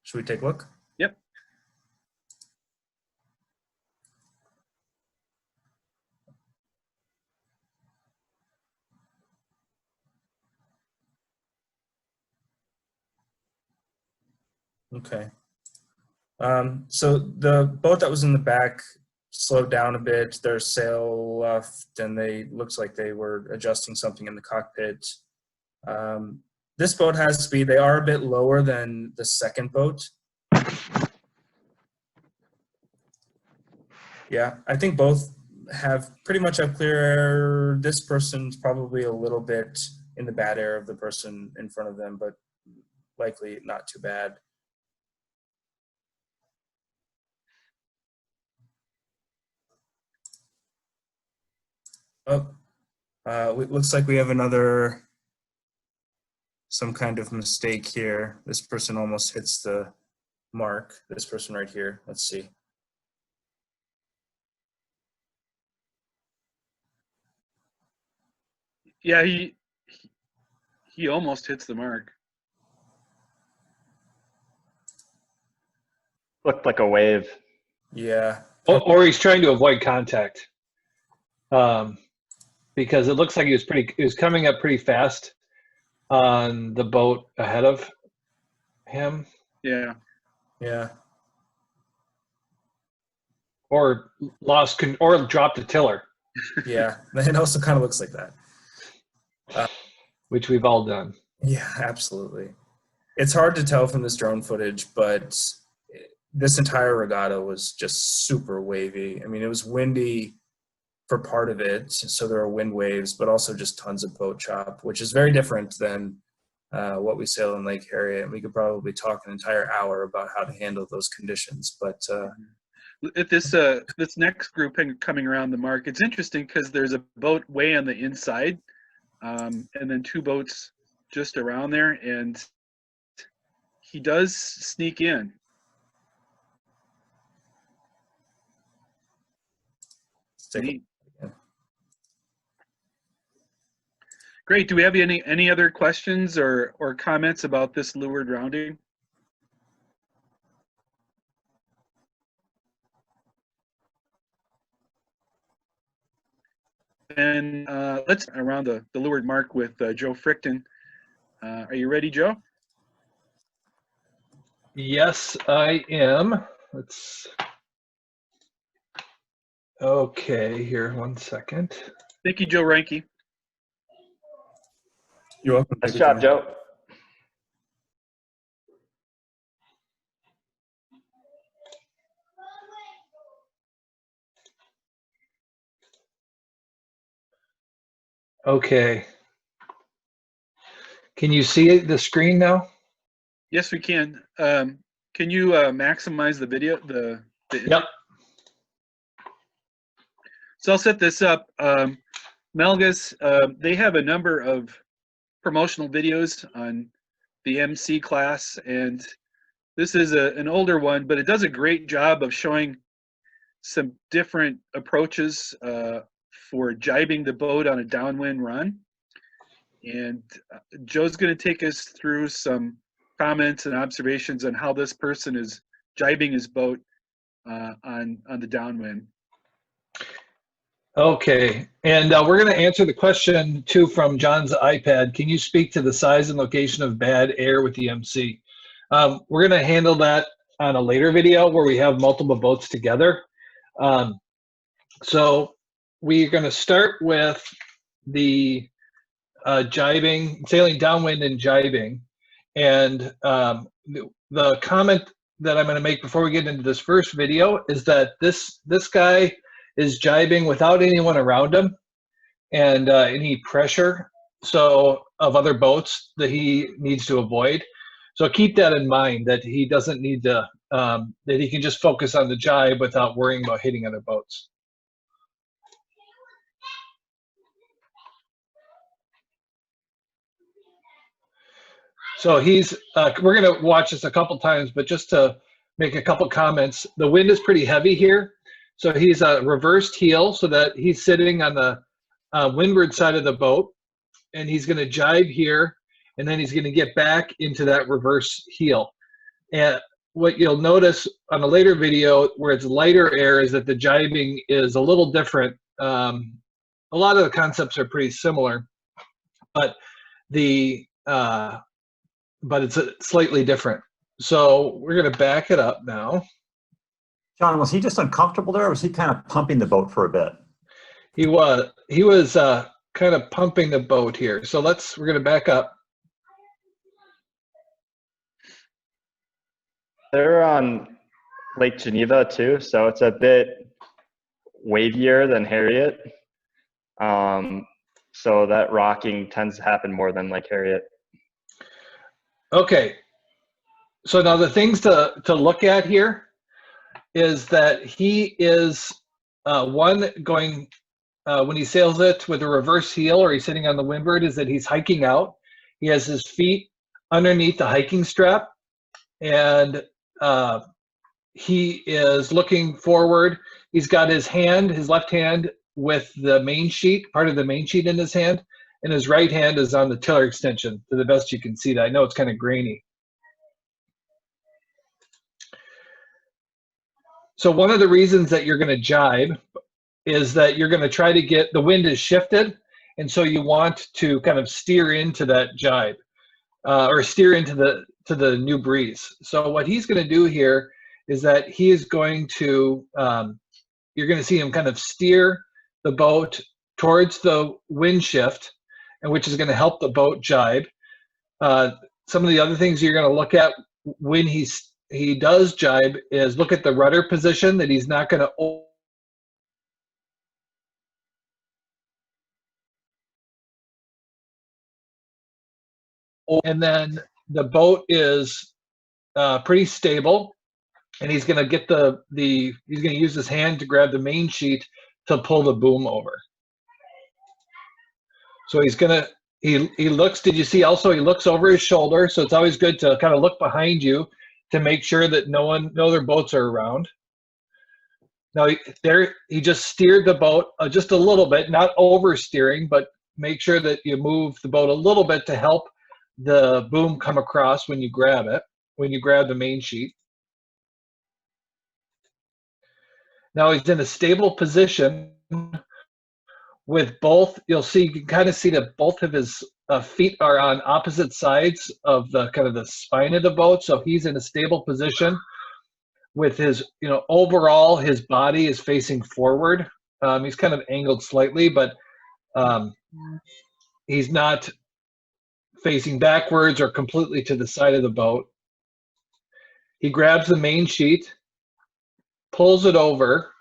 Should we take a look? Yep. Okay. So the boat that was in the back slowed down a bit. Their sail left, and looks like they were adjusting something in the cockpit. This boat has speed. They are a bit lower than the second boat. Yeah, I think both pretty much have clear air. This person's probably a little bit in the bad air of the person in front of them, but likely not too bad. Oh, it looks like we have some kind of mistake here. This person almost hits the mark. This person right here. Let's see. Yeah, he almost hits the mark. Looked like a wave. Yeah. Or he's trying to avoid contact. Because it looks like he was coming up pretty fast on the boat ahead of him. Yeah. Yeah. Or or dropped the tiller. Yeah, it also kind of looks like that. Which we've all done. Yeah, absolutely. It's hard to tell from this drone footage, but this entire regatta was just super wavy. I mean, it was windy for part of it, so there are wind waves, but also just tons of boat chop, which is very different than what we sail in Lake Harriet. And we could probably talk an entire hour about how to handle those conditions. But at this next grouping coming around the mark, it's interesting because there's a boat way on the inside, and then two boats just around there, and he does sneak in. Neat. Great. Do we have any other questions or comments about this leeward rounding? And let's around the leeward mark with Joe Fricton. Are you ready, Joe? Yes, I am. Okay, here, 1 second. Thank you, Joe Reinke. You're welcome. Nice job, Joe. Okay. Can you see the screen now? Yes, we can. Can you maximize the video? Yep. So I'll set this up. Melgus, they have a number of promotional videos on the MC class, and this is an older one, but it does a great job of showing some different approaches for jibing the boat on a downwind run. And Joe's going to take us through some comments and observations on how this person is jibing his boat on the downwind. Okay, and we're going to answer the question too from John's iPad. Can you speak to the size and location of bad air with the MC? We're going to handle that on a later video where we have multiple boats together. So we're going to start with the jibing, sailing downwind and jibing. And the comment that I'm going to make before we get into this first video is that this guy is jibing without anyone around him and any pressure of other boats that he needs to avoid. So keep that in mind, that he doesn't need to, that he can just focus on the jibe without worrying about hitting other boats. So we're going to watch this a couple times, but just to make a couple comments, the wind is pretty heavy here. So he's reversed heel so that he's sitting on the windward side of the boat, and he's going to jibe here, and then he's going to get back into that reverse heel. And what you'll notice on a later video where it's lighter air is that the jibing is a little different. A lot of the concepts are pretty similar, but it's slightly different. So we're going to back it up now. John, was he just uncomfortable there, or was he kind of pumping the boat for a bit? He was kind of pumping the boat here. So we're going to back up. They're on Lake Geneva too, so it's a bit wavier than Harriet. So that rocking tends to happen more than Lake Harriet. Okay. So now the things to look at here is that he is going when he sails it with a reverse heel or he's sitting on the windward, is that he's hiking out. He has his feet underneath the hiking strap, and he is looking forward. He's got his left hand with the main sheet, part of the main sheet in his hand, and his right hand is on the tiller extension, to the best you can see that. I know it's kind of grainy. So one of the reasons that you're going to jibe is that you're going to try to get, the wind is shifted, and so you want to kind of steer into that jibe or steer into the new breeze. So what he's going to do here is that he is going to, you're going to see him kind of steer the boat towards the wind shift, and which is going to help the boat jibe. Some of the other things you're going to look at when he does jibe is look at the rudder position, that he's not going to and then the boat is pretty stable, and he's going to get he's going to use his hand to grab the main sheet to pull the boom over. So he's going to, he looks, did you see also he looks over his shoulder, so it's always good to kind of look behind you to make sure that no other boats are around. Now he just steered the boat just a little bit, not oversteering, but make sure that you move the boat a little bit to help the boom come across when you grab it, when you grab the main sheet. Now he's in a stable position with both, you can kind of see that both of his feet are on opposite sides of the kind of the spine of the boat. So he's in a stable position with his, overall his body is facing forward. He's kind of angled slightly, but he's not facing backwards or completely to the side of the boat. He grabs the main sheet, pulls it over,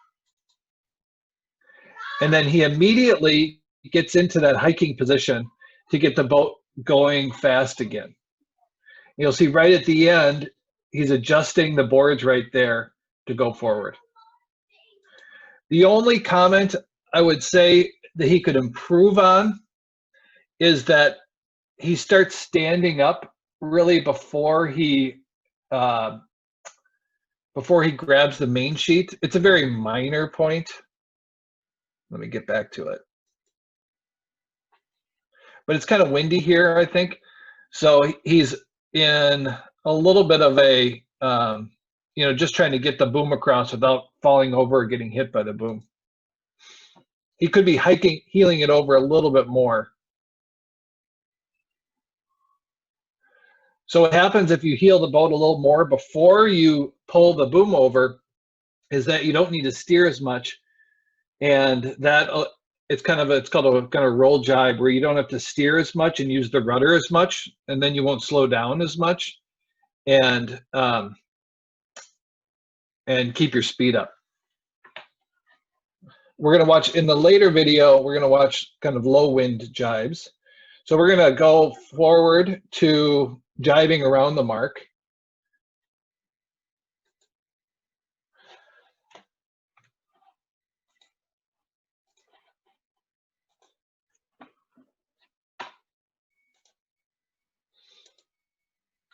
and then he immediately gets into that hiking position to get the boat going fast again. You'll see right at the end, he's adjusting the boards right there to go forward. The only comment I would say that he could improve on is that he starts standing up really before he grabs the main sheet. It's a very minor point. Let me get back to it. But it's kind of windy here, I think. So he's in a little bit of a, just trying to get the boom across without falling over or getting hit by the boom. He could be heeling it over a little bit more. So what happens if you heel the boat a little more before you pull the boom over is that you don't need to steer as much, and that it's called a kind of roll jibe, where you don't have to steer as much and use the rudder as much, and then you won't slow down as much, and keep your speed up. We're going to watch in the later video, we're going to watch kind of low wind jibes. So we're going to go forward to jibing around the mark.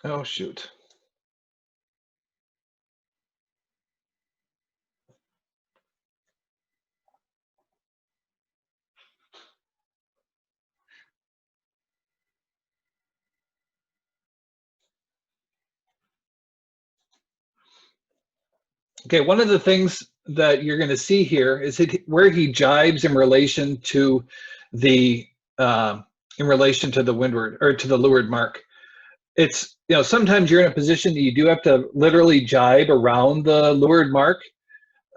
Oh, shoot. Okay, one of the things that you're going to see here is where he jibes in relation to the windward or to the leeward mark. It's, sometimes you're in a position that you do have to literally jibe around the leeward mark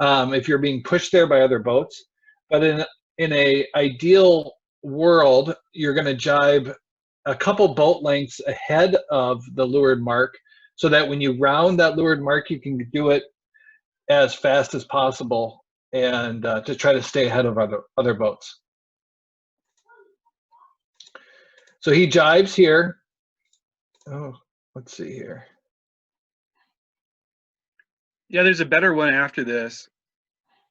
if you're being pushed there by other boats. But in a ideal world, you're going to jibe a couple boat lengths ahead of the leeward mark, so that when you round that leeward mark, you can do it as fast as possible, and to try to stay ahead of other boats. So he jibes here. Oh, let's see here. Yeah, there's a better one after this.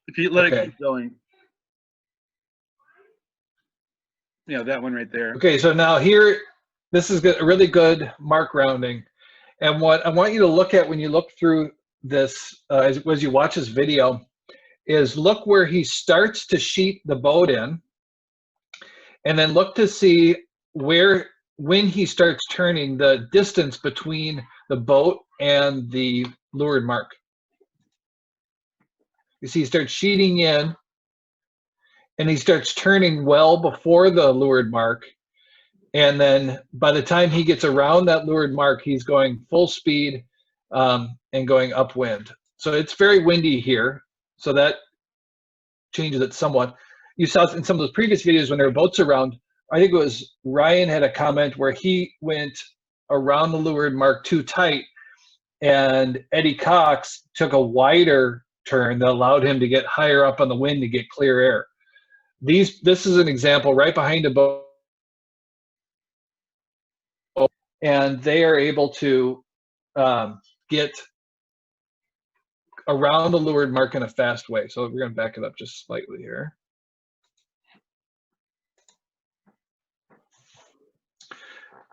If you let it keep going. Yeah, that one right there. Okay, so now here, this is a really good mark rounding. And what I want you to look at when you look through this, as you watch this video, is look where he starts to sheet the boat in, and then look to see when he starts turning, the distance between the boat and the leeward mark. You see he starts sheeting in, and he starts turning well before the leeward mark, and then by the time he gets around that leeward mark, he's going full speed and going upwind. So it's very windy here, so that changes it somewhat. You saw in some of those previous videos when there were boats around, I think it was Ryan had a comment where he went around the leeward mark too tight, and Eddie Cox took a wider turn that allowed him to get higher up on the wind to get clear air. This is an example right behind a boat, and they are able to get around the leeward mark in a fast way. So we're going to back it up just slightly here.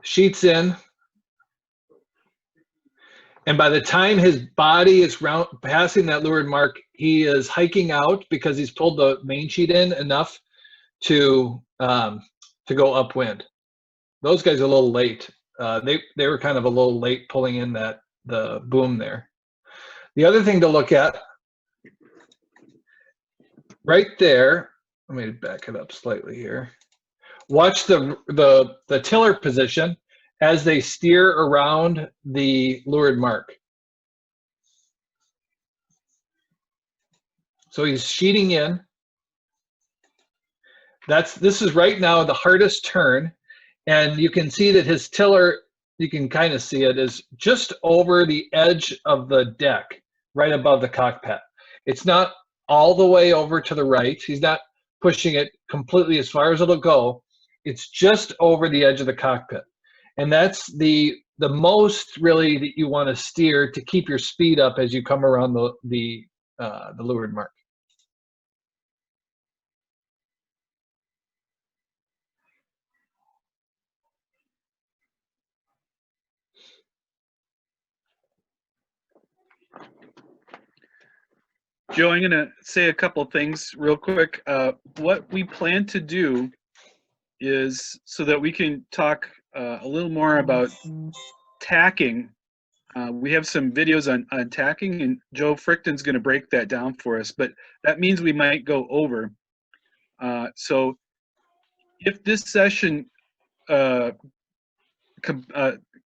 Sheets in, and by the time his body is passing that leeward mark, he is hiking out because he's pulled the main sheet in enough to go upwind. Those guys are a little late. They were kind of a little late pulling in the boom there. The other thing to look at right there, let me back it up slightly here. Watch the tiller position as they steer around the leeward mark. So he's sheeting in. This is right now the hardest turn, and you can see that his tiller, you can kind of see it, is just over the edge of the deck, right above the cockpit. It's not all the way over to the right. He's not pushing it completely as far as it'll go. It's just over the edge of the cockpit. And that's the most really that you want to steer to keep your speed up as you come around the leeward mark. Joe, I'm going to say a couple things real quick. What we plan to do is so that we can talk a little more about tacking. We have some videos on tacking, and Joe Fricton's going to break that down for us, but that means we might go over. So if this session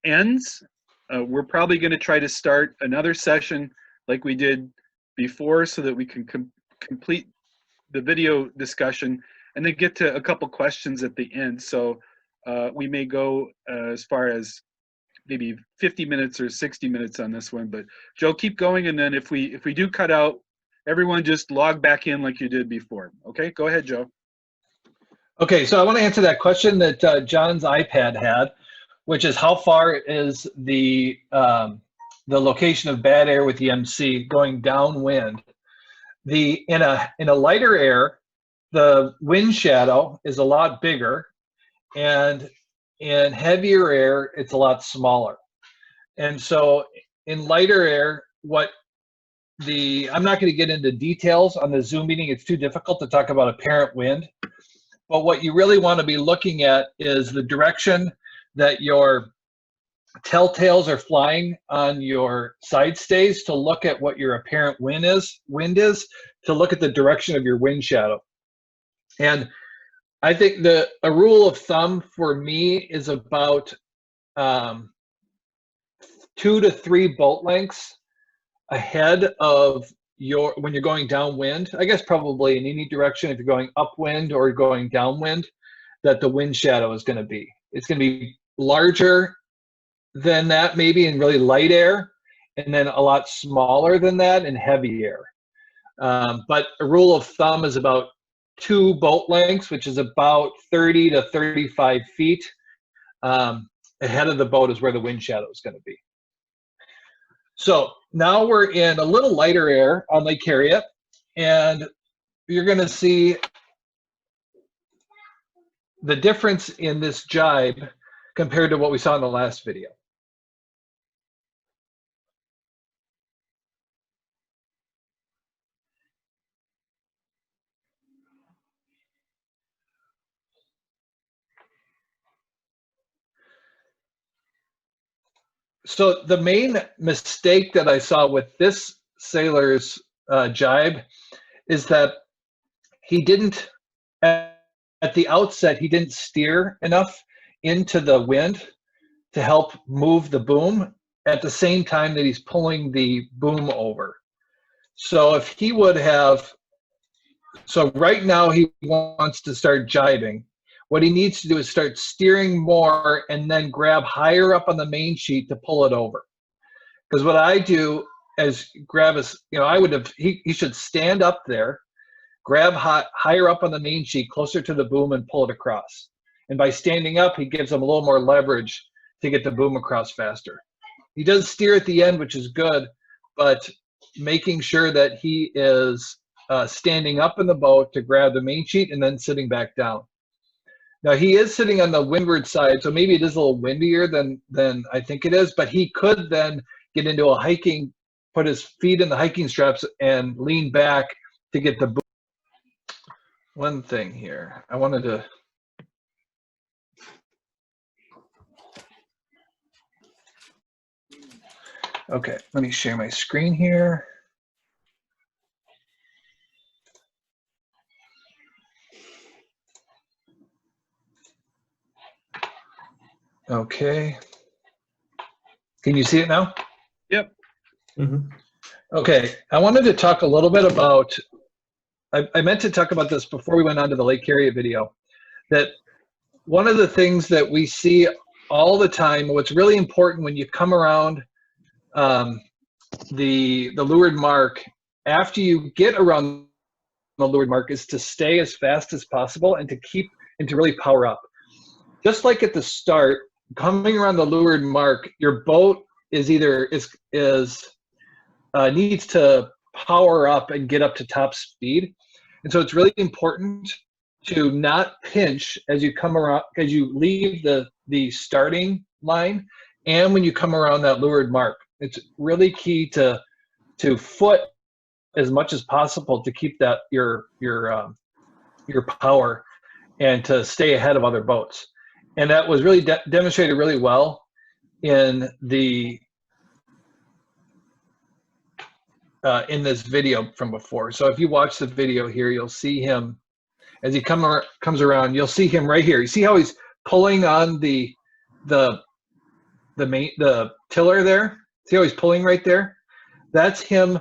ends, we're probably going to try to start another session like we did before so that we can complete the video discussion and then get to a couple questions at the end. So we may go as far as maybe 50 minutes or 60 minutes on this one, but Joe, keep going, and then if we do cut out, everyone just log back in like you did before. Okay, go ahead, Joe. Okay, so I want to answer that question that John's iPad had, which is how far is the location of bad air with the MC going downwind. In a lighter air, the wind shadow is a lot bigger, and in heavier air, it's a lot smaller. And so in lighter air, I'm not going to get into details on the Zoom meeting. It's too difficult to talk about apparent wind. But what you really want to be looking at is the direction that your telltales are flying on your side stays to look at what your apparent wind is, to look at the direction of your wind shadow. And I think a rule of thumb for me is about 2 to 3 boat lengths ahead of when you're going downwind. I guess probably in any direction, if you're going upwind or going downwind, that the wind shadow is going to be. It's going to be larger than that maybe in really light air, and then a lot smaller than that in heavy air. But a rule of thumb is about 2 boat lengths, which is about 30 to 35 feet ahead of the boat is where the wind shadow is going to be. So now we're in a little lighter air on Lake Harriet, and you're going to see the difference in this jibe compared to what we saw in the last video. So the main mistake that I saw with this sailor's jibe is that he didn't, at the outset, he didn't steer enough into the wind to help move the boom at the same time that he's pulling the boom over. So if he would have, so right now he wants to start jibing. What he needs to do is start steering more and then grab higher up on the main sheet to pull it over. Because what I do is grab his, he should stand up there, grab higher up on the main sheet, closer to the boom, and pull it across. And by standing up, he gives him a little more leverage to get the boom across faster. He does steer at the end, which is good, but making sure that he is standing up in the boat to grab the main sheet and then sitting back down. Now he is sitting on the windward side, so maybe it is a little windier than I think it is, but he could then get into a hiking, put his feet in the hiking straps and lean back to get the boom. One thing here, I wanted to, okay, let me share my screen here. Okay. Can you see it now? Yep. Mm-hmm. Okay. I wanted to talk a little bit about, I meant to talk about this before we went on to the Lake Harriet video, that one of the things that we see all the time, what's really important when you come around the leeward mark, after you get around the leeward mark, is to stay as fast as possible and to really power up. just like at the start, coming around the leeward mark, your boat is either needs to power up and get up to top speed. And so it's really important to not pinch as you come around, as you leave the starting line and when you come around that leeward mark. It's really key to foot as much as possible to keep that your power and to stay ahead of other boats. And that was really demonstrated really well in this video from before. So if you watch the video here, you'll see him as he comes around. You'll see him right here. You see how he's pulling on the tiller there? See how he's pulling right there? That's him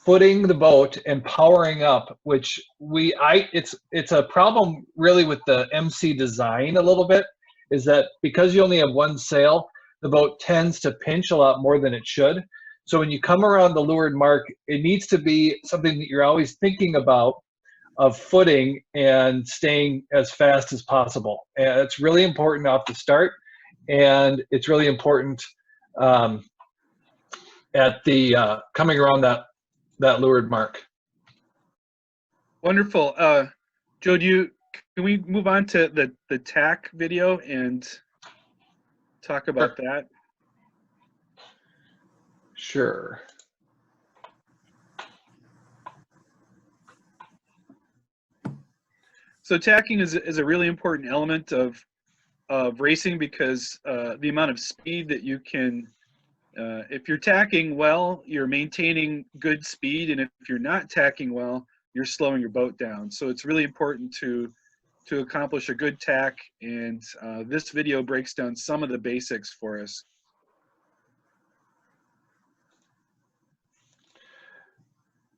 footing the boat and powering up, which it's a problem really with the MC design a little bit, is that because you only have one sail, the boat tends to pinch a lot more than it should. So when you come around the leeward mark, it needs to be something that you're always thinking about, of footing and staying as fast as possible. And it's really important off the start, and it's really important at the coming around that leeward mark. Wonderful. Joe, can we move on to the tack video and talk about that? Sure. So tacking is a really important element of racing, because the amount of speed that you can, if you're tacking well, you're maintaining good speed, and if you're not tacking well, you're slowing your boat down. So it's really important to accomplish a good tack, and this video breaks down some of the basics for us.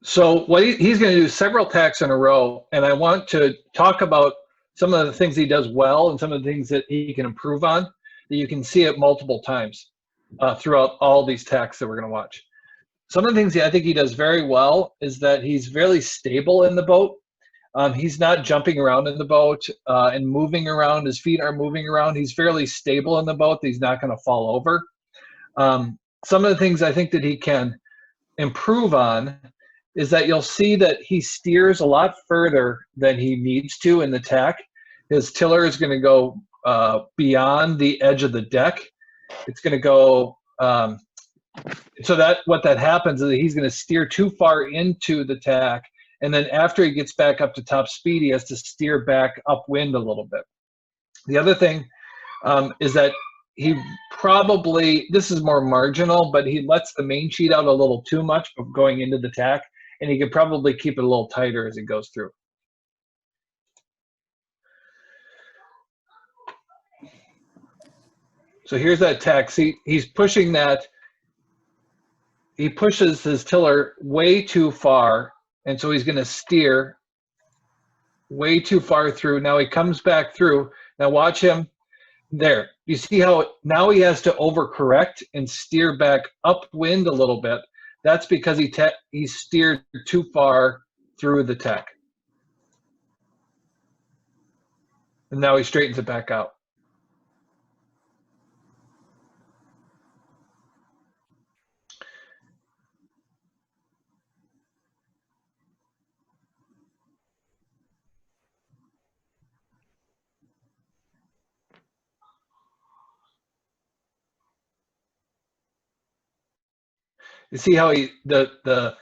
So what he's going to do several tacks in a row, and I want to talk about some of the things he does well and some of the things that he can improve on, that you can see it multiple times throughout all these tacks that we're going to watch. Some of the things I think he does very well is that he's very stable in the boat. He's not jumping around in the boat and moving around. His feet are moving around. He's fairly stable in the boat. He's not going to fall over. Some of the things I think that he can improve on is that you'll see that he steers a lot further than he needs to in the tack. His tiller is going to go beyond the edge of the deck. It's going to go, so that what that happens is that he's going to steer too far into the tack, and then after he gets back up to top speed, he has to steer back upwind a little bit. The other thing is that he probably, this is more marginal, but he lets the main sheet out a little too much going into the tack, and he could probably keep it a little tighter as it goes through. So here's that tack. See, he's pushing that. He pushes his tiller way too far, and so he's going to steer way too far through. Now he comes back through. Now watch him. There. You see how now he has to overcorrect and steer back upwind a little bit. That's because he steered too far through the tack. And now he straightens it back out. You see how the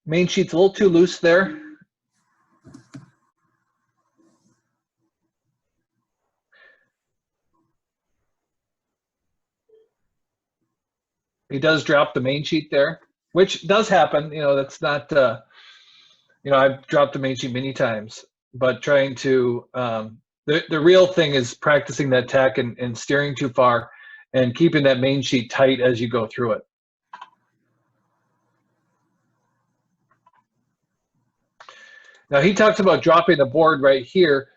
main sheet's a little too loose there? He does drop the main sheet there, which does happen. You know, that's not, you know, I've dropped the main sheet many times, but trying to, the real thing is practicing that tack and steering too far and keeping that main sheet tight as you go through it. Now he talks about dropping the board right here.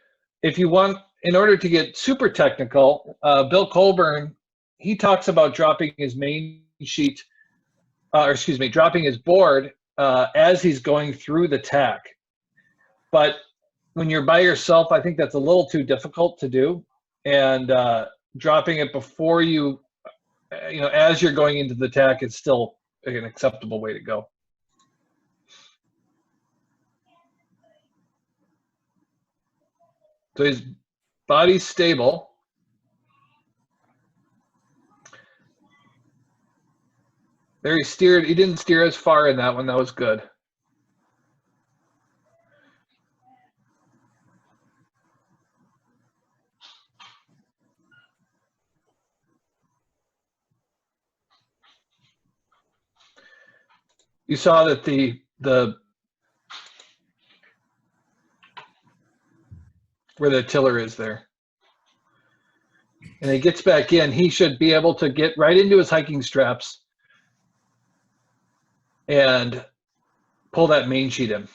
If you want, in order to get super technical, Bill Colburn, he talks about dropping his main sheet, or excuse me, dropping his board as he's going through the tack. But when you're by yourself, I think that's a little too difficult to do. and dropping it before you, as you're going into the tack is still an acceptable way to go. So his body's stable. There he steered. He didn't steer as far in that one. That was good. You saw that the where the tiller is there. And he gets back in, he should be able to get right into his hiking straps and pull that main sheet in.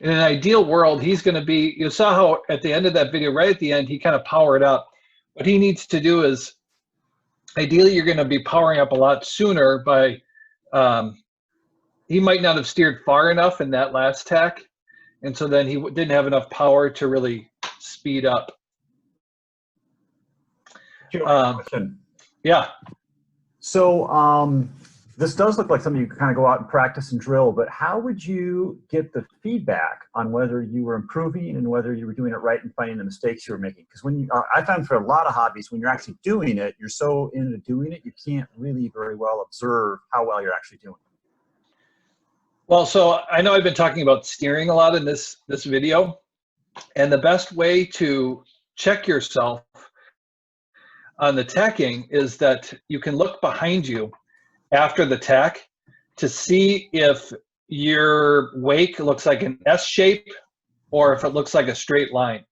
In an ideal world, he's going to be, you saw how at the end of that video, right at the end, he kind of powered up. What he needs to do is, ideally, you're going to be powering up a lot sooner by, he might not have steered far enough in that last tack. And so then he didn't have enough power to really speed up. Yeah. So this does look like something you can kind of go out and practice and drill, but how would you get the feedback on whether you were improving and whether you were doing it right and finding the mistakes you were making? Because when you, I found for a lot of hobbies, when you're actually doing it, you're so into doing it, you can't really very well observe how well you're actually doing it. Well, so I know I've been talking about steering a lot in this video, and the best way to check yourself on the tacking is that you can look behind you after the tack to see if your wake looks like an S shape or if it looks like a straight line.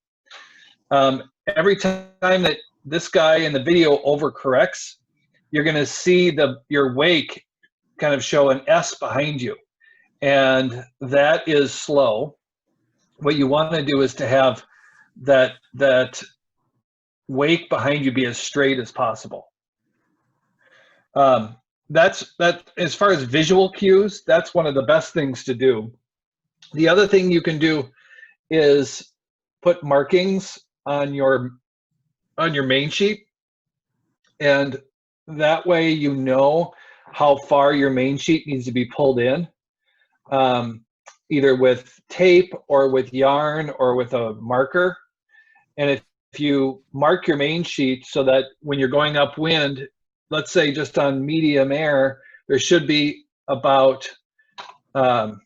Every time that this guy in the video overcorrects, you're going to see your wake kind of show an S behind you, and that is slow. What you want to do is to have that wake behind you be as straight as possible. That as far as visual cues, that's one of the best things to do. The other thing you can do is put markings on your main sheet, and that way you know how far your main sheet needs to be pulled in, either with tape or with yarn or with a marker. And if you mark your main sheet so that when you're going upwind, let's say just on medium air, there should be about 12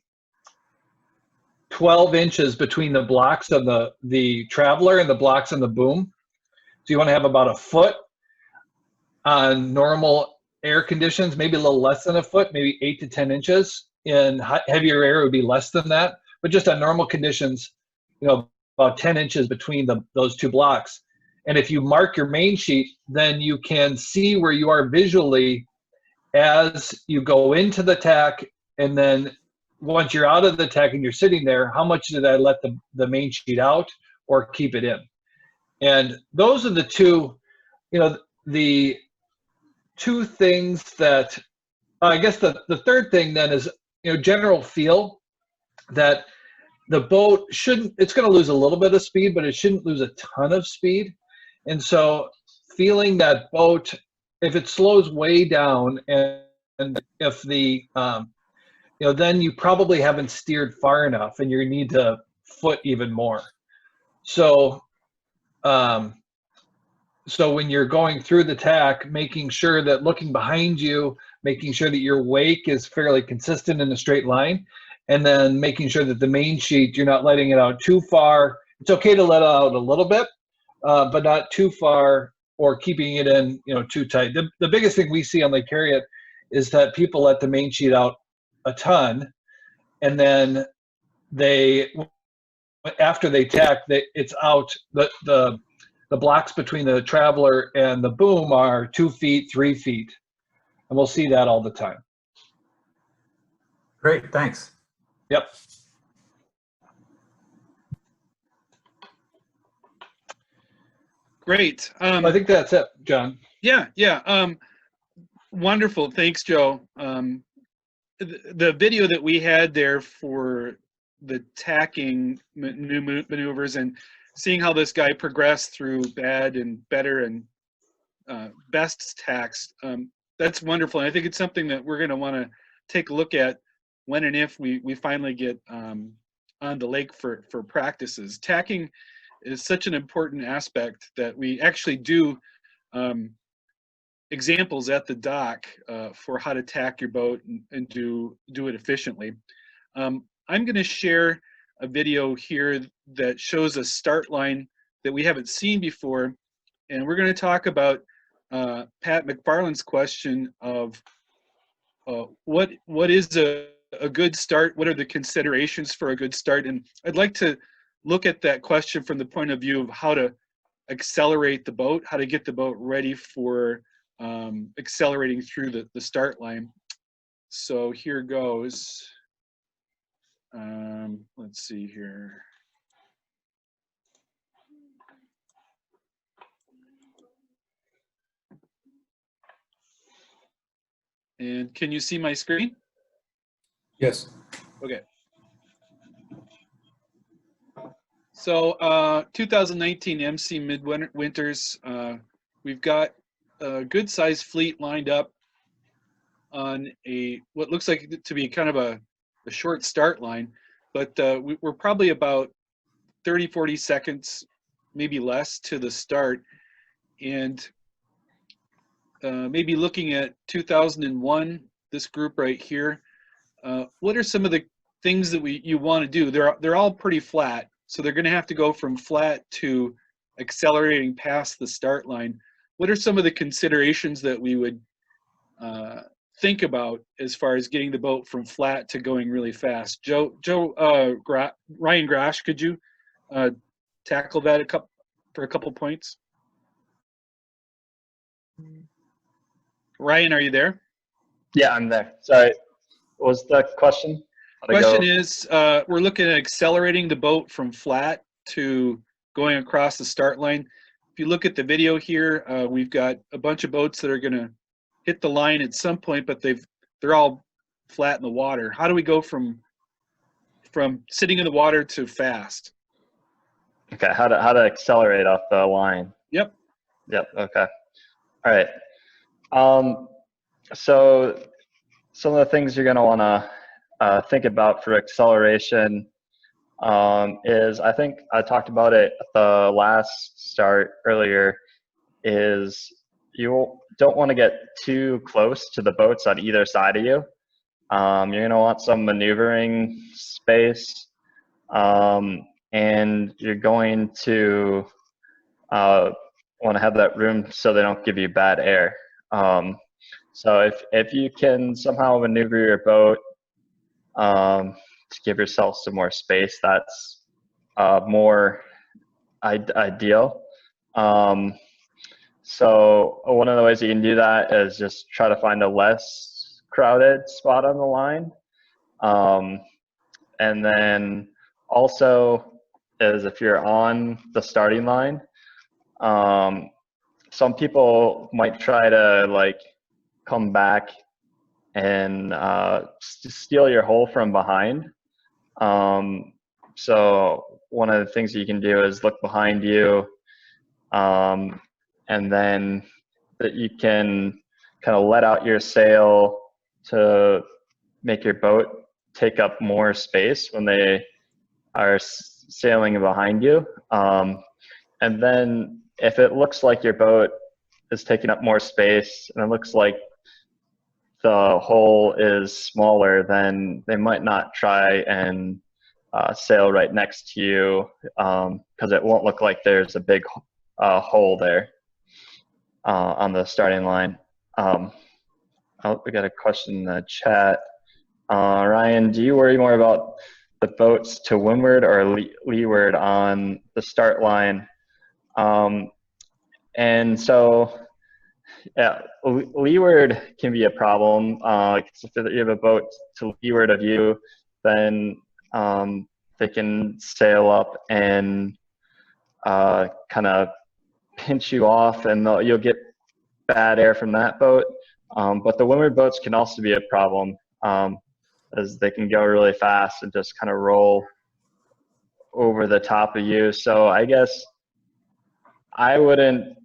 inches between the blocks of the traveler and the blocks on the boom. So you want to have about a foot on normal air conditions, maybe a little less than a foot, maybe 8 to 10 inches. In heavier air, it would be less than that. But just on normal conditions, about 10 inches between those two blocks. And if you mark your main sheet, then you can see where you are visually as you go into the tack. And then once you're out of the tack and you're sitting there, how much did I let the main sheet out or keep it in? And those are the two, the two things that, I guess the third thing then is, general feel that the boat it's going to lose a little bit of speed, but it shouldn't lose a ton of speed. And so feeling that boat, if it slows way down and if then you probably haven't steered far enough and you need to foot even more. So, so when you're going through the tack, making sure that looking behind you, making sure that your wake is fairly consistent in a straight line, and then making sure that the main sheet, you're not letting it out too far. It's okay to let it out a little bit, but not too far or keeping it in, too tight. The biggest thing we see on Lake Harriet is that people let the main sheet out a ton, and then after they tack, it's out. The blocks between the traveler and the boom are 2 feet, 3 feet, and we'll see that all the time. Great, thanks. Yep. Great. I think that's it, John. Yeah. Wonderful. Thanks, Joe. The video that we had there for the tacking maneuvers and seeing how this guy progressed through bad and better and best tacks, that's wonderful. And I think it's something that we're going to want to take a look at when and if we finally get on the lake for practices. Tacking is such an important aspect that we actually do examples at the dock for how to tack your boat and do it efficiently. I'm going to share a video here that shows a start line that we haven't seen before, and we're going to talk about Pat McFarland's question of what is a good start, what are the considerations for a good start, and I'd like to look at that question from the point of view of how to accelerate the boat, how to get the boat ready for accelerating through the start line. So here goes. Let's see here. And can you see my screen? Yes. Okay. So 2019 MC Midwinters, we've got a good sized fleet lined up on what looks like to be kind of a short start line, but we're probably about 30-40 seconds, maybe less, to the start, and maybe looking at 2001, this group right here. What are some of the things that you want to do? They're all pretty flat, so they're going to have to go from flat to accelerating past the start line. What are some of the considerations that we would think about as far as getting the boat from flat to going really fast? Ryan Grosch, could you tackle that for a couple points? Ryan, are you there? Yeah, I'm there. Sorry, what was the question? Question is, we're looking at accelerating the boat from flat to going across the start line. If you look at the video here, we've got a bunch of boats that are going to hit the line at some point, but they're all flat in the water. How do we go from sitting in the water to fast? Okay, how to accelerate off the line. Yep. Okay. All right. So some of the things you're going to want to think about for acceleration is, I think I talked about it at the last start earlier, is you don't want to get too close to the boats on either side of you. You're going to want some maneuvering space, and you're going to want to have that room so they don't give you bad air. So if you can somehow maneuver your boat to give yourself some more space, that's more ideal. So one of the ways you can do that is just try to find a less crowded spot on the line. And then also is if you're on the starting line, some people might try to come back and steal your hole from behind. So one of the things you can do is look behind you, and then that you can kind of let out your sail to make your boat take up more space when they are sailing behind you. And then if it looks like your boat is taking up more space and it looks like the hole is smaller, then they might not try and sail right next to you, because it won't look like there's a big hole there. on the starting line. We got a question in the chat. Ryan, do you worry more about the boats to windward or leeward on the start line? And so, yeah, leeward can be a problem. If you have a boat to leeward of you, then they can sail up and kind of pinch you off, and you'll get bad air from that boat. But the windward boats can also be a problem, as they can go really fast and just kind of roll over the top of you. So I guess I wouldn't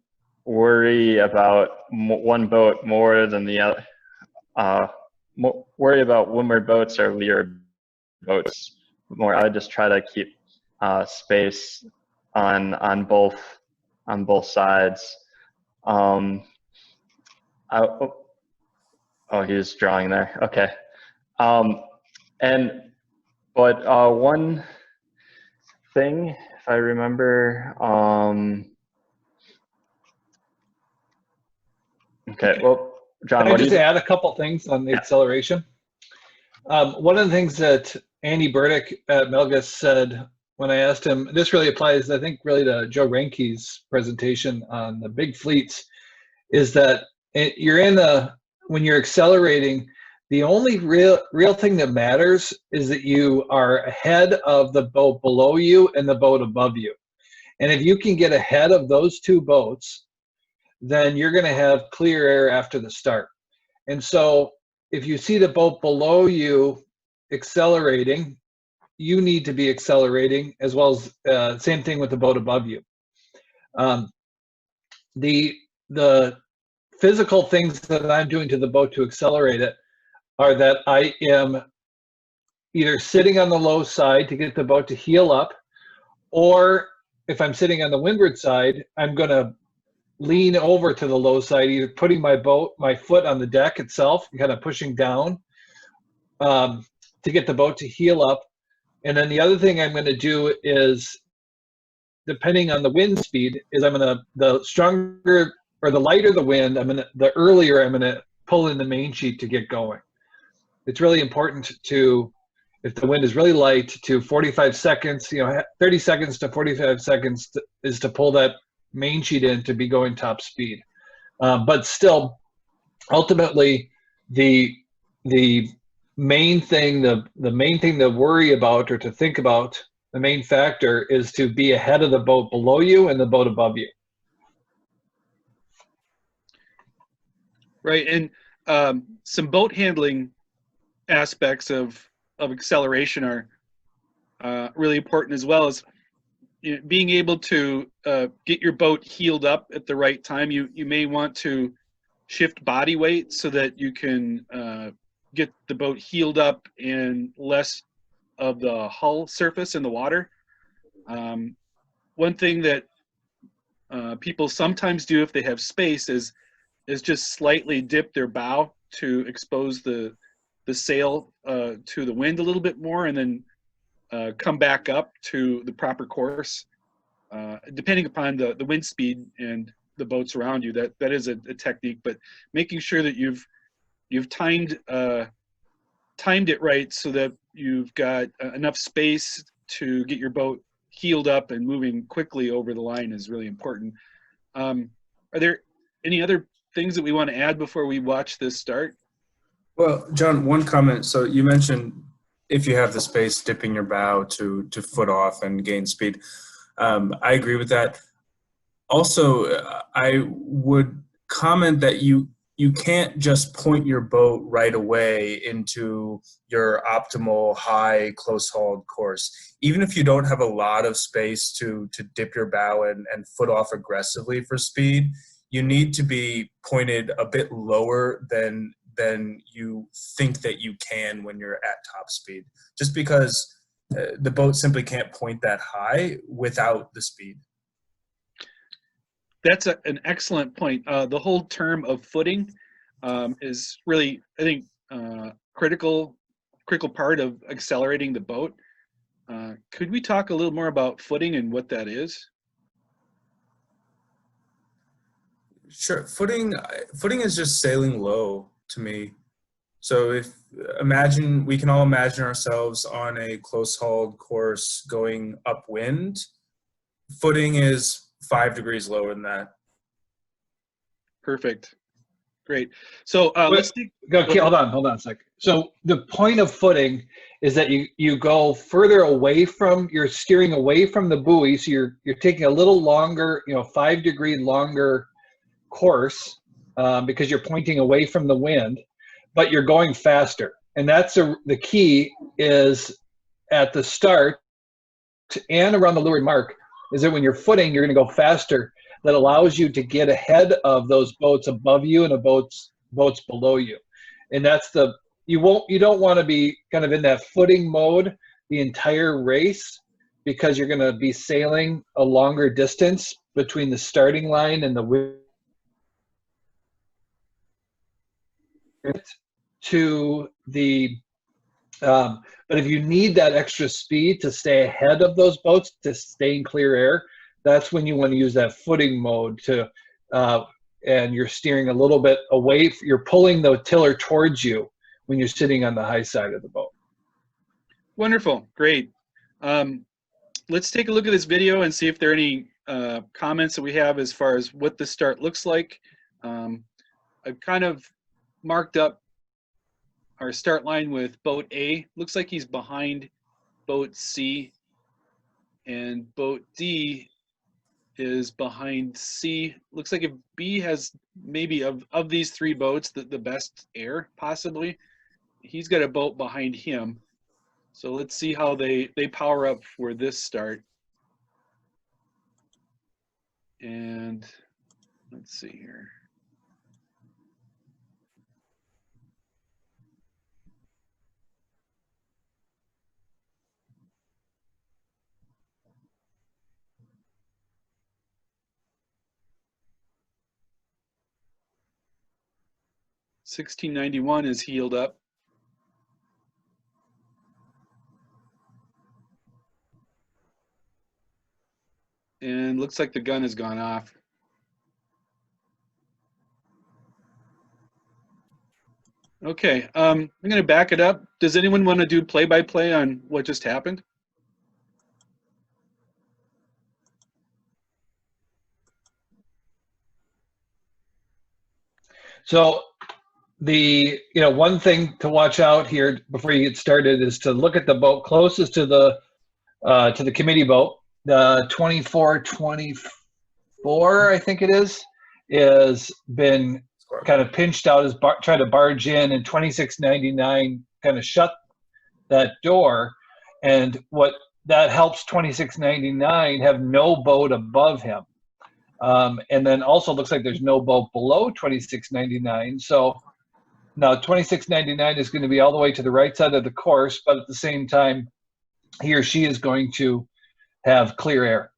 worry about one boat more than the other. Worry about windward boats or leeward boats more. I would just try to keep space on both sides. Oh, he's drawing there. Okay. But one thing, if I remember, okay, well, John, Can I just add a couple things on the acceleration? One of the things that Andy Burdick at Melgus said when I asked him, this really applies, I think, really to Joe Renke's presentation on the big fleets, is that when you're accelerating, the only real thing that matters is that you are ahead of the boat below you and the boat above you. And if you can get ahead of those two boats, then you're going to have clear air after the start. And so if you see the boat below you accelerating, you need to be accelerating, as well as same thing with the boat above you. The physical things that I'm doing to the boat to accelerate it are that I am either sitting on the low side to get the boat to heel up, or if I'm sitting on the windward side, I'm going to lean over to the low side, either putting my foot on the deck itself and kind of pushing down to get the boat to heel up. And then the other thing I'm going to do is, depending on the wind speed, is the stronger or the lighter the wind, the earlier I'm going to pull in the main sheet to get going. It's really important to, if the wind is really light, to 45 seconds, 30 seconds to 45 seconds is to pull that main sheet in to be going top speed. But still, ultimately, the main thing to worry about or to think about, the main factor is to be ahead of the boat below you and the boat above you. Right, and some boat handling aspects of acceleration are really important, as well as being able to get your boat heeled up at the right time. You may want to shift body weight so that you can get the boat heeled up and less of the hull surface in the water. One thing that people sometimes do if they have space is just slightly dip their bow to expose the sail to the wind a little bit more, and then come back up to the proper course. Depending upon the wind speed and the boats around you, that is a technique. But making sure that you've timed it right so that you've got enough space to get your boat heeled up and moving quickly over the line is really important. Are there any other things that we want to add before we watch this start? Well, John, one comment. So you mentioned if you have the space, dipping your bow to foot off and gain speed. I agree with that. Also, I would comment that you can't just point your boat right away into your optimal high close hauled course. Even if you don't have a lot of space to dip your bow and foot off aggressively for speed, you need to be pointed a bit lower than you think that you can when you're at top speed, just because the boat simply can't point that high without the speed. That's an excellent point. The whole term of footing is really, I think, critical part of accelerating the boat. Could we talk a little more about footing and what that is? Sure. Footing is just sailing low to me. So we can all imagine ourselves on a close hauled course going upwind. Footing is 5 degrees lower than that. Perfect. Great. So let's take. Okay, hold on a sec. So the point of footing is that you go further away from, you're steering away from the buoy, so you're taking a little longer, 5 degree longer course because you're pointing away from the wind, but you're going faster. And that's the key is at the start and around the leeward mark is that when you're footing, you're going to go faster. That allows you to get ahead of those boats above you and the boats below you. And that's you don't want to be kind of in that footing mode the entire race because you're going to be sailing a longer distance between the starting line and the wind to the but if you need that extra speed to stay ahead of those boats to stay in clear air, that's when you want to use that footing mode to and you're steering a little bit away, you're pulling the tiller towards you when you're sitting on the high side of the boat. Wonderful. Great. Let's take a look at this video and see if there are any comments that we have as far as what the start looks like. I've kind of marked up our start line with boat A. Looks like he's behind boat C, and boat D is behind C. Looks like if B has maybe of these three boats the best air possibly. He's got a boat behind him. So let's see how they power up for this start. And let's see here. $16.91 is healed up. And looks like the gun has gone off. Okay, I'm going to back it up. Does anyone want to do play-by-play on what just happened? So one thing to watch out here before you get started is to look at the boat closest to the committee boat. The 2424, I think it is been kind of pinched out as trying to barge in, and 2699 kind of shut that door. And what that helps 2699 have no boat above him. And then also looks like there's no boat below 2699. So now 2699 is going to be all the way to the right side of the course, but at the same time, he or she is going to have clear air.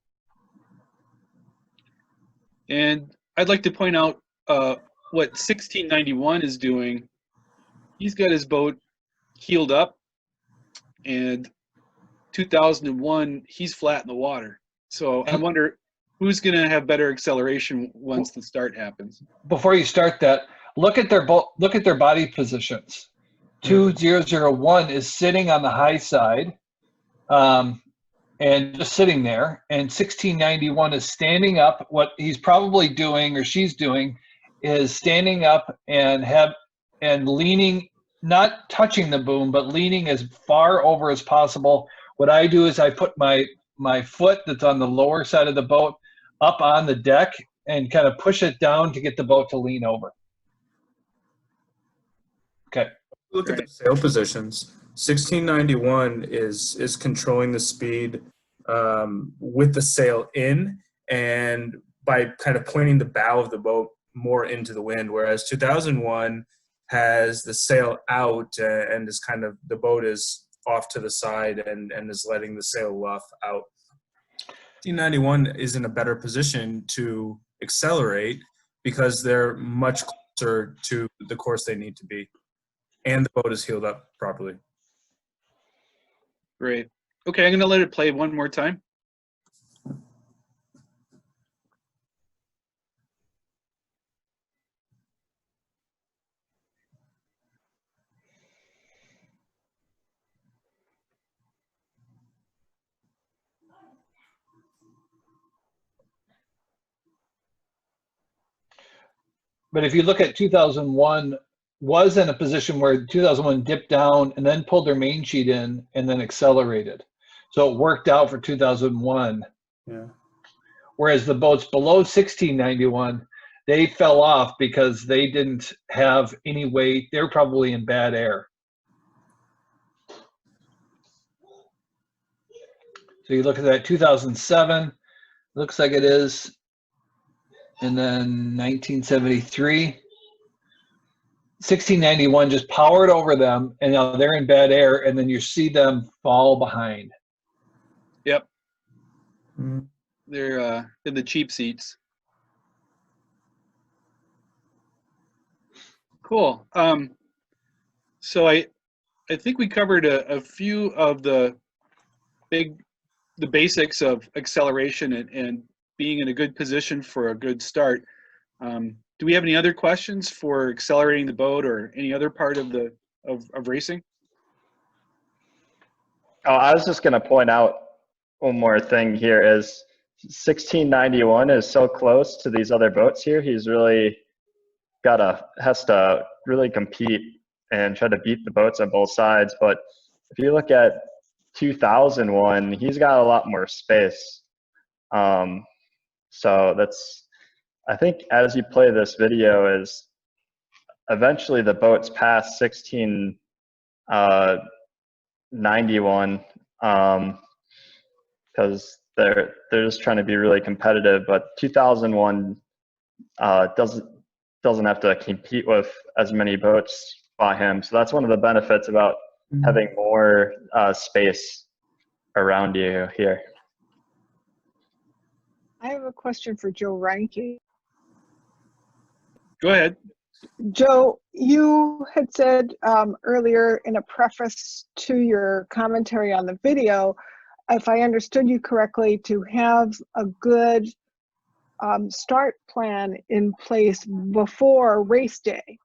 And I'd like to point out what 1691 is doing. He's got his boat heeled up, and 2001, he's flat in the water. So I wonder who's going to have better acceleration once the start happens. Before you start that, look at their body positions. 2001 is sitting on the high side. And just sitting there, and 1691 is standing up. What he's probably doing or she's doing is standing up and leaning, not touching the boom, but leaning as far over as possible. What I do is I put my foot that's on the lower side of the boat up on the deck and kind of push it down to get the boat to lean over. Okay. Look at the sail positions. 1691 is controlling the speed with the sail in and by kind of pointing the bow of the boat more into the wind, whereas 2001 has the sail out and is kind of, the boat is off to the side and is letting the sail luff out. 1691 is in a better position to accelerate because they're much closer to the course they need to be, and the boat is heeled up properly. Great. Okay, I'm going to let it play one more time. But if you look at 2001, was in a position where 2001 dipped down and then pulled their main sheet in and then accelerated. So it worked out for 2001. Yeah. Whereas the boats below 1691, they fell off because they didn't have any weight. They were probably in bad air. So you look at that 2007, looks like it is. And then 1973, 1691 just powered over them, and now they're in bad air, and then you see them fall behind. Yep. Mm-hmm. They're in the cheap seats. Cool. So I think we covered a few of the basics of acceleration and being in a good position for a good start. Do we have any other questions for accelerating the boat or any other part of of racing? Oh, I was just going to point out one more thing here is 1691 is so close to these other boats here. He's really has to really compete and try to beat the boats on both sides. But if you look at 2001, he's got a lot more space. So I think as you play this video is eventually the boats past 1691 because they're just trying to be really competitive. But 2001 doesn't have to compete with as many boats by him. So that's one of the benefits about having more space around you here. I have a question for Joe Reinke. Go ahead. Joe, you had said earlier in a preface to your commentary on the video, if I understood you correctly, to have a good start plan in place before race day.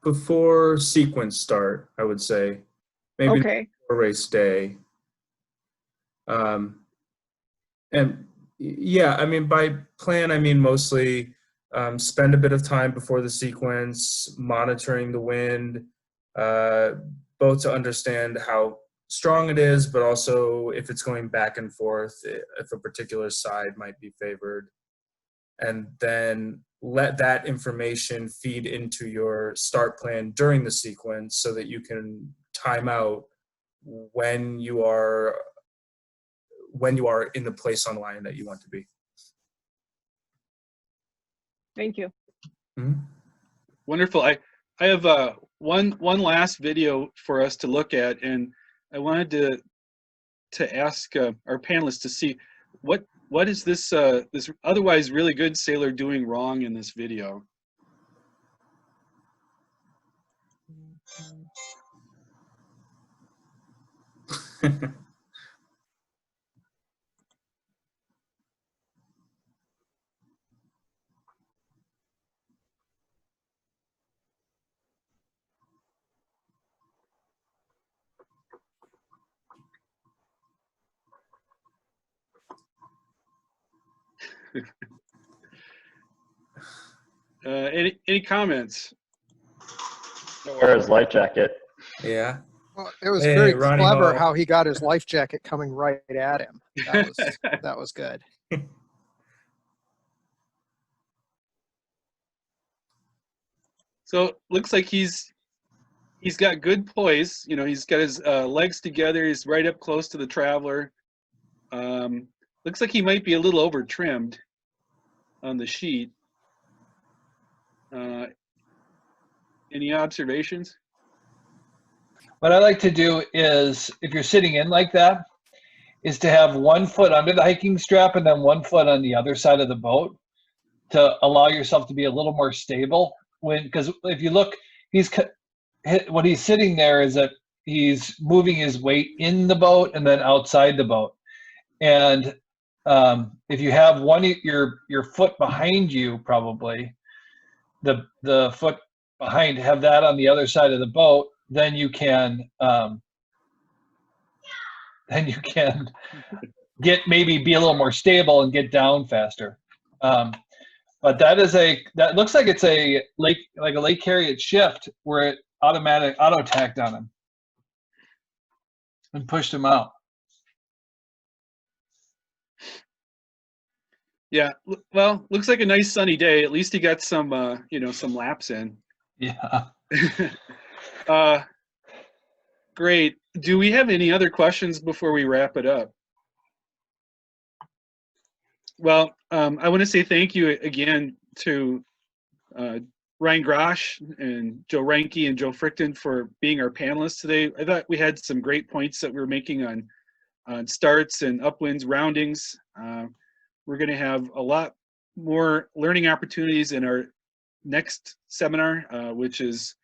Before sequence start, I would say. Maybe okay. Before race day. And yeah, I mean, by plan, I mean mostly spend a bit of time before the sequence, monitoring the wind, both to understand how strong it is, but also if it's going back and forth, if a particular side might be favored. And then let that information feed into your start plan during the sequence so that you can time out when you are in the place on line that you want to be. Thank you. Mm-hmm. Wonderful. I have one last video for us to look at, and I wanted to ask our panelists to see what is this this otherwise really good sailor doing wrong in this video. Any comments? Wear his life jacket. Yeah. Well, it was very clever how he got his life jacket coming right at him. That was good. So looks like he's got good poise. You know, he's got his legs together. He's right up close to the traveler. Looks like he might be a little over trimmed on the sheet. Any observations? What I like to do is, if you're sitting in like that, is to have one foot under the hiking strap and then one foot on the other side of the boat to allow yourself to be a little more stable. Because if you look, when he's sitting there is that he's moving his weight in the boat and then outside the boat. And if you have your foot behind you, probably the foot behind, have that on the other side of the boat, then you can get maybe be a little more stable and get down faster. But that looks like it's a Lake Harriet shift where it auto tacked on him and pushed him out. Yeah, well, looks like a nice sunny day. At least he got some, some laps in. Yeah. Great. Do we have any other questions before we wrap it up? Well, I want to say thank you again to Ryan Grosch and Joe Reinke and Joe Fricton for being our panelists today. I thought we had some great points that we were making on starts and upwinds, roundings. We're going to have a lot more learning opportunities in our next seminar, which is,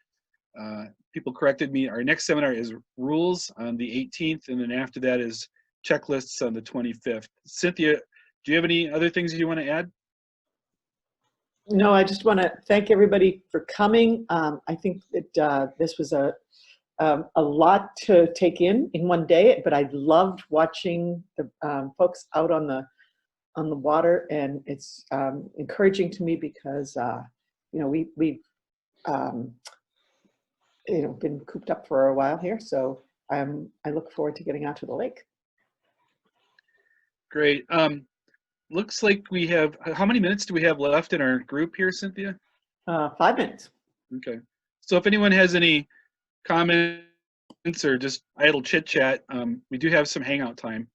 people corrected me, our next seminar is rules on the 18th, and then after that is checklists on the 25th. Cynthia, do you have any other things you want to add? No, I just want to thank everybody for coming. I think that this was a lot to take in one day, but I loved watching the folks out on the water, and it's encouraging to me because we've been cooped up for a while here, so I look forward to getting out to the lake. Great. Looks like we have, how many minutes do we have left in our group here, Cynthia? 5 minutes. Okay. So if anyone has any comments or just idle chit chat, we do have some hangout time.